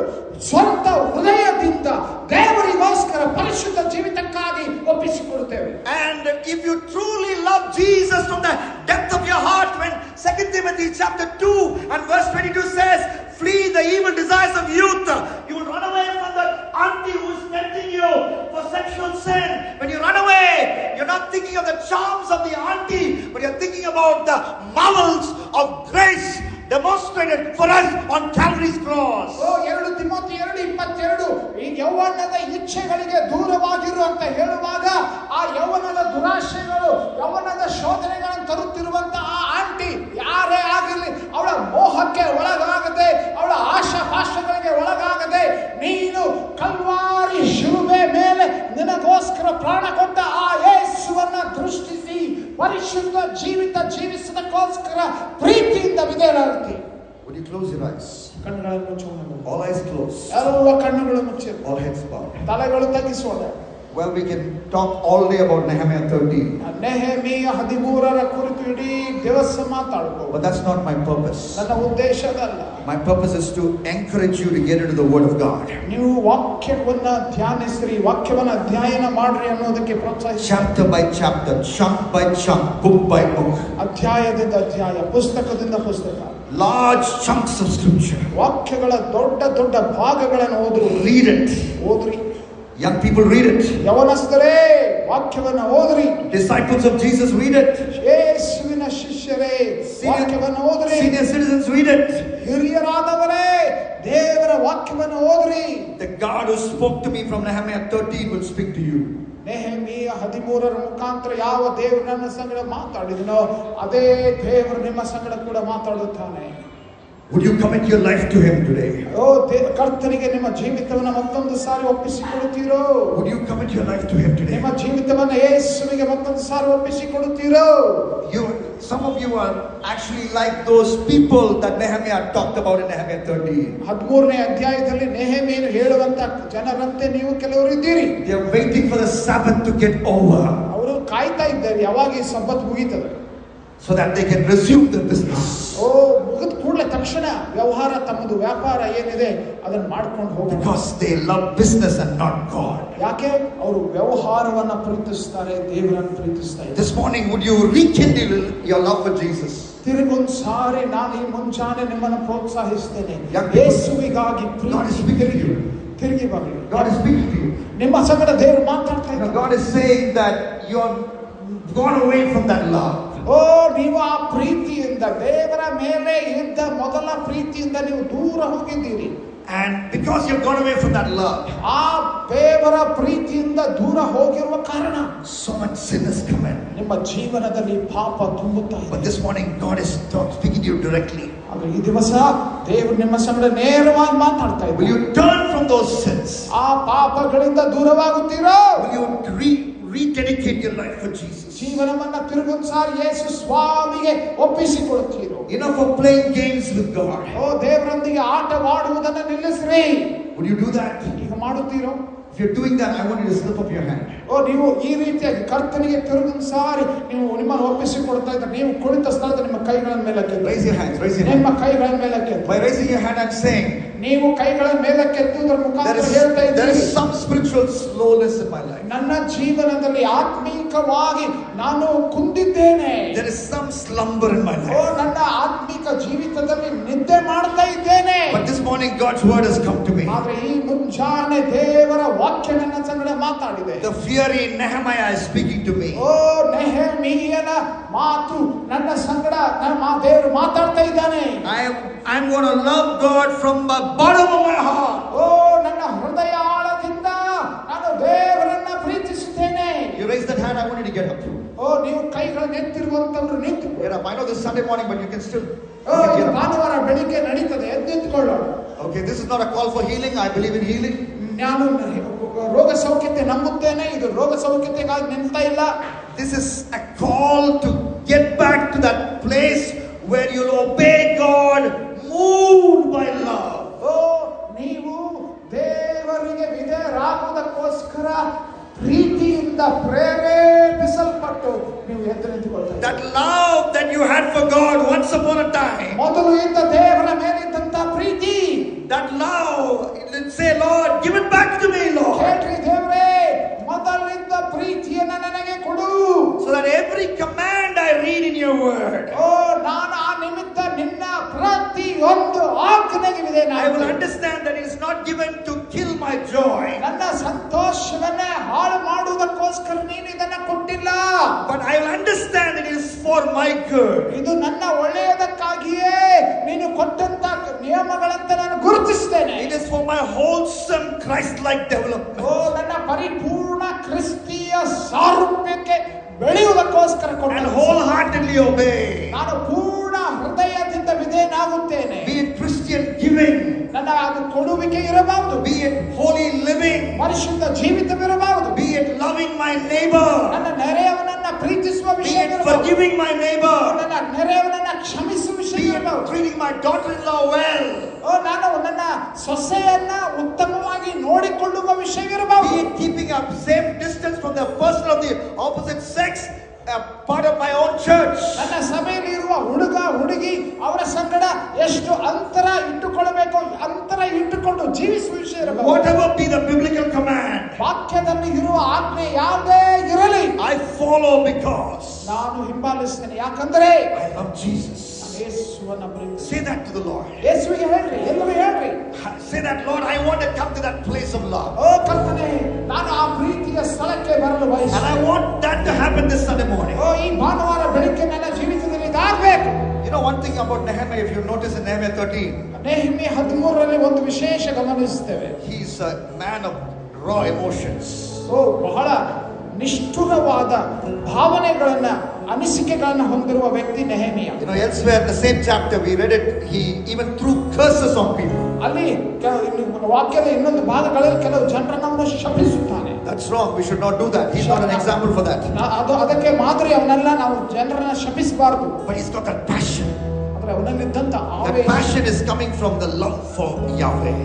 ಸ್ವಂತ ಹೃದಯದಿಂದ ದೇವರಿಗೋಸ್ಕರ ಪರಿಶುದ್ಧ ಜೀವಿತಕ್ಕಾಗಿ ಒಪ್ಪಿಸಿಕೊಡುತ್ತೇವೆ. And if you truly love Jesus from the depth of your heart, when 2 Timothy chapter 2 and verse 22 says, flee the evil desires of youth, you will run away from that auntie who is tempting you for sexual sin. When you run away, you're not thinking of the charms of the auntie, but you're thinking about the marvels of grace demonstrated for us on Calvary's cross. 2 Timothy 2:22 ಈ ಯೌವನದ ಇಚ್ಛೆಗಳಿಗೆ ದೂರವಾಗಿರು ಅಂತ ಹೇಳುವಾಗ ಆ ಯೌವನದ ದುರಾಶೆಗಳು, ಯೌವನದ ಶೋಧನೆಗಳನ್ನು ತರುತ್ತಿರುವಂತಹ ಆ ಆಂಟಿ ಯಾರೇ ಆಗಿರಲಿ, ಅವಳ ಮೋಹಕ್ಕೆ ಒಳಗಾಗದೆ, ಅವಳ ಆಶಾಪಾಶಗಳಿಗೆ ಒಳಗಾಗದೆ, ನೀನು ಕಲ್ವಾರಿ ಶಿಲುಬೆ ಮೇಲೆ ನಿನಗೋಸ್ಕರ ಪ್ರಾಣ ಕೊಟ್ಟ ಆ ಯೇಸುವನ್ನ ದೃಷ್ಟಿಸಿ ಪರಿಶುದ್ಧ ಜೀವಿತ ಜೀವಿಸೋದಕ್ಕೋಸ್ಕರ ಪ್ರೀತಿಯಿಂದ ವಿಧೇಯರಾಗುತ್ತಿ. Would you close your eyes? ಕಣ್ಣುಗಳನ್ನು ಮುಚ್ಚೋಣ. All eyes closed. ಎಲ್ಲ ಕಣ್ಣುಗಳು ಮುಚ್ಚಿರು. All heads bowed. ತಲೆಗಳು ತಗ್ಗಿಸೋಣ. Well, we can talk all day about Nehemiah 13. Nehemiah 13ರ ಕುರಿತು ಇಡೀ ದಿವಸ ಮಾತಾಡಬಹುದು. But that's not my purpose. ನನ್ನ ಉದ್ದೇಶ ಅದಲ್ಲ. My purpose is to encourage you to get into the Word of God. ನೀವು ವಾಕ್ಯವನ್ನ ಧ್ಯಾನಿಸ್ರಿ, ವಾಕ್ಯವನ್ನ ಅಧ್ಯಯನ ಮಾಡ್ರಿ ಅನ್ನೋದಕ್ಕೆ ಪ್ರೋತ್ಸಾಹಿಸಿ. Chapter by chapter, chunk by chunk, book by book. ಅಧ್ಯಾಯದಿಂದ ಅಧ್ಯಾಯ, ಪುಸ್ತಕದಿಂದ ಪುಸ್ತಕ. Large chunks of scripture. ವಾಕ್ಯಗಳ ದೊಡ್ಡ ದೊಡ್ಡ ಭಾಗಗಳನ್ನು ಓದ್ರಿ. Read it. ಓದ್ರಿ. Young people, read it. ಯವನಸ್ಥರೇ ವಾಕ್ಯವನ್ನ ಓದ್ರಿ. Disciples of Jesus, read it. ಯೇಸುವಿನ ಶಿಷ್ಯರೇ ವಾಕ್ಯವನ್ನ ಓದ್ರಿ. Senior citizens, read it. ಹಿರಿಯರಾದವರೇ ದೇವರ ವಾಕ್ಯವನ್ನ ಓದ್ರಿ. The God who spoke to me from Nehemiah 13 will speak to you. Nehemiah 13ರ ಮುಖಾಂತರ ಯಾವ ದೇವರು ನನ್ನ ಸಂಗಡ ಮಾತಾಡಿದನೋ ಅದೇ ದೇವರು ನಿಮ್ಮ ಸಂಗಡ ಕೂಡ ಮಾತಾಡುತ್ತಾನೆ. Would you commit your life to Him today? ಕರ್ತನಿಗೆ ನಿಮ್ಮ ಜೀವಿತವನ್ನು ಮತ್ತೊಂದು ಸಾರಿ ಒಪ್ಪಿಸಿಕೊಡುತ್ತೀರೋ? Would you commit your life to Him today? ನಿಮ್ಮ ಜೀವಿತವನ್ನು ಯೇಸುವಿಗೆ ಮತ್ತೊಂದು ಸಾರಿ ಒಪ್ಪಿಸಿಕೊಡುತ್ತೀರೋ? Some of you are actually like those people that Nehemiah talked about in Nehemiah 13. 13ನೇ ಅಧ್ಯಾಯದಲ್ಲಿ ನೆಹೆಮೀಯನು ಹೇಳುವಂತ ಜನರಂತೆ ನೀವು ಕೆಲವರು ಇದ್ದೀರಿ. They are waiting for the Sabbath to get over. ಅವರು ಕಾಯ್ತಾ ಇದ್ದಾರೆ ಯಾವಾಗ ಈ ಸಬ್ಬತ್ ಮುಗೀತದೆ, so that they can resume their business. ಮುಗಿದ ಕೂಡಲೇ ತಕ್ಷಣ ವ್ಯವಹಾರ, ತಮ್ಮದು ವ್ಯಾಪಾರ ಏನಿದೆ ಅದನ್ನು ಮಾಡ್ಕೊಂಡು ಹೋಗ್ತಾರೆ. Because they love business and not God. ಯಾಕೆ ಅವರು ವ್ಯವಹಾರವನ್ನ ಪ್ರೀತಿಸ್ತಾರೆ, ದೇವರನ್ನು ಪ್ರೀತಿಸ್ತಾರೆ. This morning would you rekindle your love for Jesus? ತಿರುಗೊಂದು ಸಾರಿ ನಾನು ಈ ಮುಂಜಾನೆ ನಿಮ್ಮನ್ನು ಪ್ರೋತ್ಸಾಹಿಸ್ತೇನೆ, ಯೇಸುವಿಗಾಗಿ ತಿರುಗಿ ಬರಲಿ. God is speaking to you. ನಿಮ್ಮ ಸಂಗಡ ದೇವರು ಮಾತಾಡ್ತಾ ಇದ್ದಾರೆ. God is saying that you are gone away from that love. ನೀವು ಆ ಪ್ರೀತಿಯಿಂದ, ದೇವರ ಮೇಲೆ ಇದ್ದ ಮೊದಲ ಪ್ರೀತಿಯಿಂದ ನೀವು ದೂರ ಹೋಗಿದ್ದೀರಿ. And because you've gone away from that love, ಆ ದೇವರ ಪ್ರೀತಿಯಿಂದ ದೂರ ಹೋಗಿರುವ ಕಾರಣ so much sin has come in. ನಿಮ್ಮ ಜೀವನದಲ್ಲಿ ಪಾಪ ತುಂಬುತ್ತಾ ಇದೆ. But this morning God is speaking to you directly. ಆದರೆ ಈ ದಿವಸ ದೇವರು ನಿಮ್ಮ ಸಂಗಡ ನೇರವಾಗಿ ಮಾತಾಡ್ತಾ ಇದ್ದಾರೆ. Will you turn from those sins? ಆ ಪಾಪಗಳಿಂದ ದೂರವಾಗುತ್ತೀರೋ? Will you rededicate your life for Jesus? ಜೀವನವನ್ನ ತಿರುಗೊಂದು ಸಾರಿ ಯೇಸು ಸ್ವಾಮಿಗೆ ಒಪ್ಪಿಸಿಕೊಡುತ್ತೀರೋ? Enough of playing games with God. ದೇವರೊಂದಿಗೆ ಆಟವಾಡುವುದನ್ನು ನಿಲ್ಲಿಸ್ರಿ. Would you do that? ಈಗ ಮಾಡುತ್ತೀರೋ? If you're doing that, I want you to slip up your hand. ನೀವು ಈ ರೀತಿಯಾಗಿ ಕರ್ತನಿಗೆ ತಿರುಗೊಂದು ಸಾರಿ ನೀವು ನಿಮ್ಮನ್ನು ಒಪ್ಪಿಸಿಕೊಡ್ತಾ ಇದ್ದಾರೆ. ನೀವು ಕುಳಿತ ಸ್ಥಳದ ನಿಮ್ಮ ಕೈಗಳ ಮೇಲೆ raise your hands. ನಿಮ್ಮ ಕೈಗಳ ಮೇಲೆ by raising your hand I'm saying ನೀವು ಕೈಗಳ ಮೇಲಕ್ಕೆತ್ತುವುದರ ಮುಖಾಂತರ ಹೇಳ್ತಾ there ಇದ್ದೀರಿ, is some spiritual slowness in my life. ನನ್ನ ಜೀವನದಲ್ಲಿ ಆತ್ಮೀಕವಾಗಿ ನಾನು ಕುಂದಿದ್ದೇನೆ. There is some slumber in my life. ನನ್ನ ಆತ್ಮಿಕ ಜೀವಿತದಲ್ಲಿ ನಿದ್ದೆ ಮಾಡ್ತಾ ಇದ್ದೇನೆ. But this morning God's word has come to me. ಆದ್ರೆ ಈ ಮುಂಜಾನೆ ದೇವರ ವಾಕ್ಯ ನನ್ನ ಸಂಗಡ ಮಾತಾಡಿದೆ. The fiery Nehemiah is speaking to me. ನೆಹೆಮೀಯನ ಮಾತು ನನ್ನ ಸಂಗಡ ದೇವರು ಮಾತಾಡ್ತಾ ಇದ್ದಾನೆ. I'm going to love God from the bottom of my heart. ನನ್ನ ಹೃದಯ ಆಳದಿಂದ ನಾನು ದೇವರನ್ನ ಪ್ರೀತಿಸುತ್ತೇನೆ. You raise that hand, I want you to get up. ನೀವು ಕೈಗಳನ್ನು ಎತ್ತಿರುವಂತವರು ನಿಂತು. I know this Sunday morning, but you can still. ಭಾನುವಾರ ಬೆಳಿಗ್ಗೆ ನಡೀತದೆ, ಎದ್ದು ನಿಂತ್ಕೊಳ್ಳೋಣ. Okay, this is not a call for healing. I believe in healing. ನಾನು ರೋಗ ಸೌಖ್ಯತೆ ನಂಬುತ್ತೇನೆ, ಇದು ರೋಗ ಸೌಖ್ಯತೆಗಾಗಿ ನಿಲ್ತಾ ಇಲ್ಲ. This is a call to get back to that place where you'll obey God, moved by love. ನೀವು ದೇವರಿಗೆ ವಿಧೇಯರಾಗುವುದಕ್ಕೋಸ್ಕರ ಪ್ರೀತಿಯಿಂದ ಪ್ರೇರೇಪಿಸಲ್ಪಟ್ಟು ನೀವು ಎದ್ದು ನಿಂತುಕೊಳ್ತೀರಿ. That love that you had for God once upon a time. ಮೊದಲು ಇದ್ದ ದೇವರ ಮೇಲಿದ್ದಂತ ಪ್ರೀತಿ. That love, say, Lord, give it back to me, Lord. ಹೇಳ್ರಿ ದೇವರೇ, ಮೊದಲಿದ್ದ ಪ್ರೀತಿಯನ್ನು ನನಗೆ ಕೊಡು. So that every command I read in your word, ನಾನು ಆ ನಿಮಿತ್ತ ನಿನ್ನ ಪ್ರತಿಯೊಂದು ಆಜ್ಞೆಗೆ ವಿಧೇಯನಾಗುತ್ತೇನೆ. I will understand that it is not given to kill my joy. ನನ್ನ ಸಂತೋಷವನ್ನೇ ಹಾಳು ಮಾಡುವುದಕ್ಕೋಸ್ಕರ ನೀನು ಇದನ್ನ ಕೊಟ್ಟಿಲ್ಲ. But I will understand it is for my good. ಇದು ನನ್ನ ಒಳ್ಳೆಯದಕ್ಕಾಗಿಯೇ ನೀನು ಕೊಟ್ಟಂತ ನಿಯಮಗಳಂತ ನಾನು ಗುರುತಿಸುತ್ತೇನೆ. It is for my wholesome Christ-like development. ನನ್ನ ಪರಿಪೂರ್ಣ ಕ್ರಿಸ್ತಿಯ ಸಾರೂಪ್ಯಕ್ಕೆ ಬೆಳೆಯುವುದಕ್ಕೋಸ್ಕರ ಕೊಟ್ಟ. And wholeheartedly obey. ನಾನು ಪೂರ್ಣ ಹೃದಯದಿಂದ ವಿಧೇಯನಾಗುತ್ತೇನೆ. Be it Christian giving. ನನ್ನ ಅದು ಕೊಡುವಿಕೆ ಇರಬಹುದು. Be it holy living. ಪರಿಶುದ್ಧ ಜೀವಿತವಿರಬಹುದು. Be it loving my neighbor. ನನ್ನ ನೆರೆಯವನನ್ನ ಪ್ರೀತಿಸುವ ವಿಷಯ ಇರಬಹುದು. Be it forgiving my neighbor. ನನ್ನ ನೆರೆಯವನನ್ನ ಕ್ಷಮಿಸುವ ವಿಷಯ ಇರಬಹುದು. Be it treating my daughter-in-law well. ನಾನು ನನ್ನ ಸೊಸೆಯನ್ನ ಉತ್ತಮವಾಗಿ ನೋಡಿಕೊಳ್ಳುವ ವಿಷಯವಿರಬಹುದು. Be it keeping a safe distance from the person of the opposite sex, a part of my own church. ನನ್ನ ಸಭೆಯಲ್ಲಿ ಇರುವ ಹುಡುಗ ಹುಡುಗಿ ಅವರ ಸಂಗಡ ಎಷ್ಟು ಅಂತರ ಇಟ್ಟುಕೊಳ್ಳಬೇಕು, ಅಂತರ ಇಟ್ಟುಕೊಂಡು ಜೀವಿಸುವ ವಿಷಯ ಇರಬಹುದು. Whatever be the biblical command, ವಾಕ್ಯದಲ್ಲಿ ಇರುವ ಆಜ್ಞೆ ಯಾವುದೇ ಇರಲಿ, I follow because ನಾನು ಹಿಂಬಾಲಿಸ್ತೇನೆ. ಯಾಕಂದ್ರೆ I love Jesus. ಯೇಸುವನ್ನ ಪ್ರೀತಿಸುತ್ತೇನೆ. Say that to the Lord. ಯೇಸುವಿಗೆ ಹೇಳ್ರಿ, ಎಲ್ಲರೂ ಹೇಳ್ರಿ. Say that, Lord, I want to come to that place of love. ಕರ್ತನೇ, ನಾನು ಆ ಪ್ರೀತಿಯ ಸ್ಥಳಕ್ಕೆ ಬರಲು ಬಯಸುತ್ತೇನೆ. And I want that to happen this Sunday morning. ಈ ಭಾನುವಾರ ಬೆಳಿಗ್ಗೆ ನನ್ನ ಜೀವಿತದಲ್ಲಿ ಇದಾಗಬೇಕು. You know one thing about Nehemiah, if you notice in Nehemiah 13, Nehemiah 13ರಲ್ಲಿ ಒಂದು ವಿಶೇಷ ಗಮನಿಸುತ್ತೇವೆ. he is a man of raw emotions. ಬಹಳ ನಿಷ್ಠುರವಾದ ಭಾವನೆಗಳನ್ನ, ಅನಿಸಿಕೆಗಳನ್ನ ಹೊಂದಿರುವ ವ್ಯಕ್ತಿ Nehemiah. You know, elsewhere in the same chapter we read it, he even threw curses on people. ಅಲ್ಲಿ ವಾಕ್ಯದ ಇನ್ನೊಂದು ಭಾಗಗಳಲ್ಲಿ ಕೆಲವು ಜನರನ್ನು ಶಪಿಸುತ್ತಾನೆ. That's wrong. We should not do that. He's not an example for that. ಅದಕ್ಕೆ ಮಾದರಿ ಅವನೆಲ್ಲ ನಾವು ಜನರನ್ನ ಶಪಿಸಬಾರದು. But he's got that passion. ಆದ್ರೆ ಅವನಲ್ಲಿದ್ದಂತ That passion is coming from the love for Yahweh.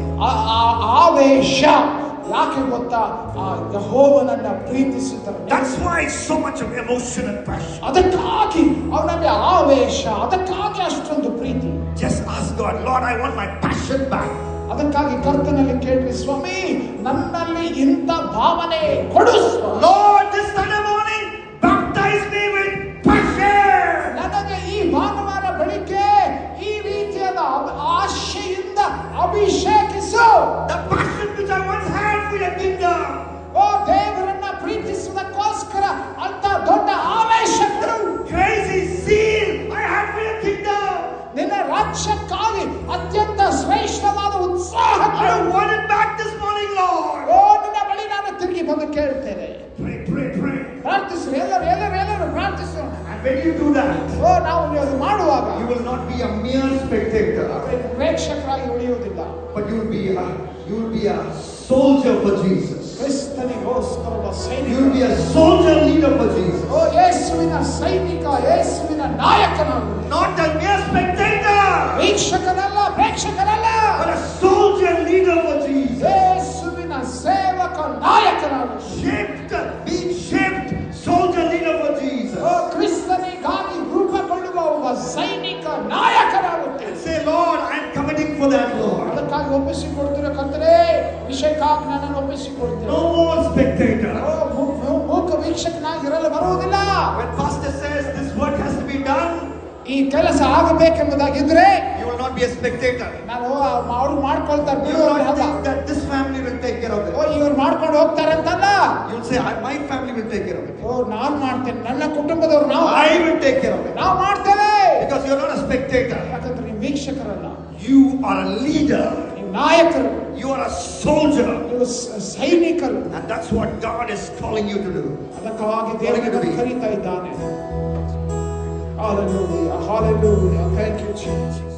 ಆವೇಶ ಯಾಕೆ ಗೊತ್ತಾ? ಯೆಹೋವನನ್ನ ಪ್ರೀತಿಸಿದರು. That's why so much of emotion and passion. ಅದಕ್ಕಾಗಿ ಅವನಲ್ಲಿ ಆವೇಶ, ಅದಕ್ಕಾಗಿ ಅಷ್ಟೊಂದು ಪ್ರೀತಿ. Just ask God, Lord, I want my passion back. ಅದಕ್ಕಾಗಿ ಕರ್ತನಲ್ಲಿ ಕೇಳ್ರಿ, ಸ್ವಾಮಿ ನನ್ನಲ್ಲಿ ಇಂಥ ಭಾವನೆ ಕೊಡು. Lord, this Sunday morning baptize me with passion. ನನಗೆ ಈ ಭಾನುವಾರ ಬೆಳಿಗ್ಗೆ ಈ ರೀತಿಯಾದ ಆಶೆಯಿಂದ ಅಭಿಷೇಕಿಸು. The passion which I once had for your kingdom. ದೇವರನ್ನ ಪ್ರೀತಿಸುವುದಕ್ಕೋಸ್ಕರ ಅಂತ ದೊಡ್ಡ ಆವೇಶ ಕೊಡು. Crazy zeal I had for your kingdom. ನಿನ್ನ ರಾಜ್ಯಕ್ಕಾಗಿ ಅತ್ಯಂತ ಶ್ರೇಷ್ಠವಾದ ಉತ್ಸಾಹ ಕೊಡು. I want it back this morning, Lord. ನಿನ್ನ ಬಳಿ ನಾನು ತಿರುಗಿ ಬಂದು ಕೇಳ್ತೇನೆ. Pray. ಪ್ರಾರ್ಥಿಸು, ಎಲ್ಲರೂ ಪ್ರಾರ್ಥಿಸೋಣ. And when you do that, ನಾವು ಅದು ಮಾಡುವಾಗ you will not be a mere spectator, ಪ್ರೇಕ್ಷಕರಾಗಿ ಉಳಿಯುವುದಿಲ್ಲ. but you will be a soldier for Jesus. ಕ್ರಿಸ್ತನಿಗೋಸ್ಕರದ ಸೈನಿಕ. You will be a soldier leader for Jesus. ಯೇಸುವಿನ ಸೈನಿಕ, ಯೇಸುವಿನ ನಾಯಕನಾಗು. Not a mere spectator, ಪ್ರೇಕ್ಷಕನಲ್ಲ, but a soldier leader for Jesus. ಯೇಸುವಿನ ಸೇವಕ ನಾಯಕನಾಗು. Being shaped soldier leader for Jesus. ಕ್ರಿಸ್ತನಿಗಾಗಿ ರೂಪುಗೊಳ್ಳುವ ಒಬ್ಬ ಸೈನಿಕ ನಾಯಕನಾಗುತ್ತೆ. Say, Lord, I'm committing for that, Lord. ಅದಕ್ಕಾಗಿ ಒಬ್ಬ ಹಾಗೆ ನನ್ನನ್ನು ಒಪ್ಪಿಸಿಕೊಡ್ತೇನೆ. No more spectator. ಮೂಕ ವೀಕ್ಷಕನಾಗಿರಲು ಬರುವುದಿಲ್ಲ. When pastor says this work has to be done, ಈ ಕೆಲಸ ಆಗಬೇಕೆಂಬುದಾಗಿದ್ರೆ you will not be a spectator. ನಾನು ಅವ್ರು ಮಾಡ್ಕೊಳ್ತಾರೆ You ಬಿಡು will ಅಂತ not ಅಲ್ಲ. think that this family will take care of it. ಇವ್ರು ಮಾಡ್ಕೊಂಡು ಹೋಗ್ತಾರೆ ಅಂತಲ್ಲ. You will say, my family will take care of it. ನಾನು ಮಾಡ್ತೇನೆ, ನನ್ನ ಕುಟುಂಬದವರು ನಾವು I will take care of it. ನಾವು ಮಾಡ್ತೇವೆ. Because you are not a spectator. ಯಾಕಂದ್ರೆ ನೀವು ವೀಕ್ಷಕರಲ್ಲ, You are a leader. ನೀವು ನಾಯಕರು, You are a soldier. ನೀವು ಸೈನಿಕರು. And that's what God is calling you to do. ಅದಕ್ಕಾಗಿ ದೇವರು ಕರೀತಾ ಇದ್ದಾನೆ. Hallelujah, hallelujah. Thank you, Jesus.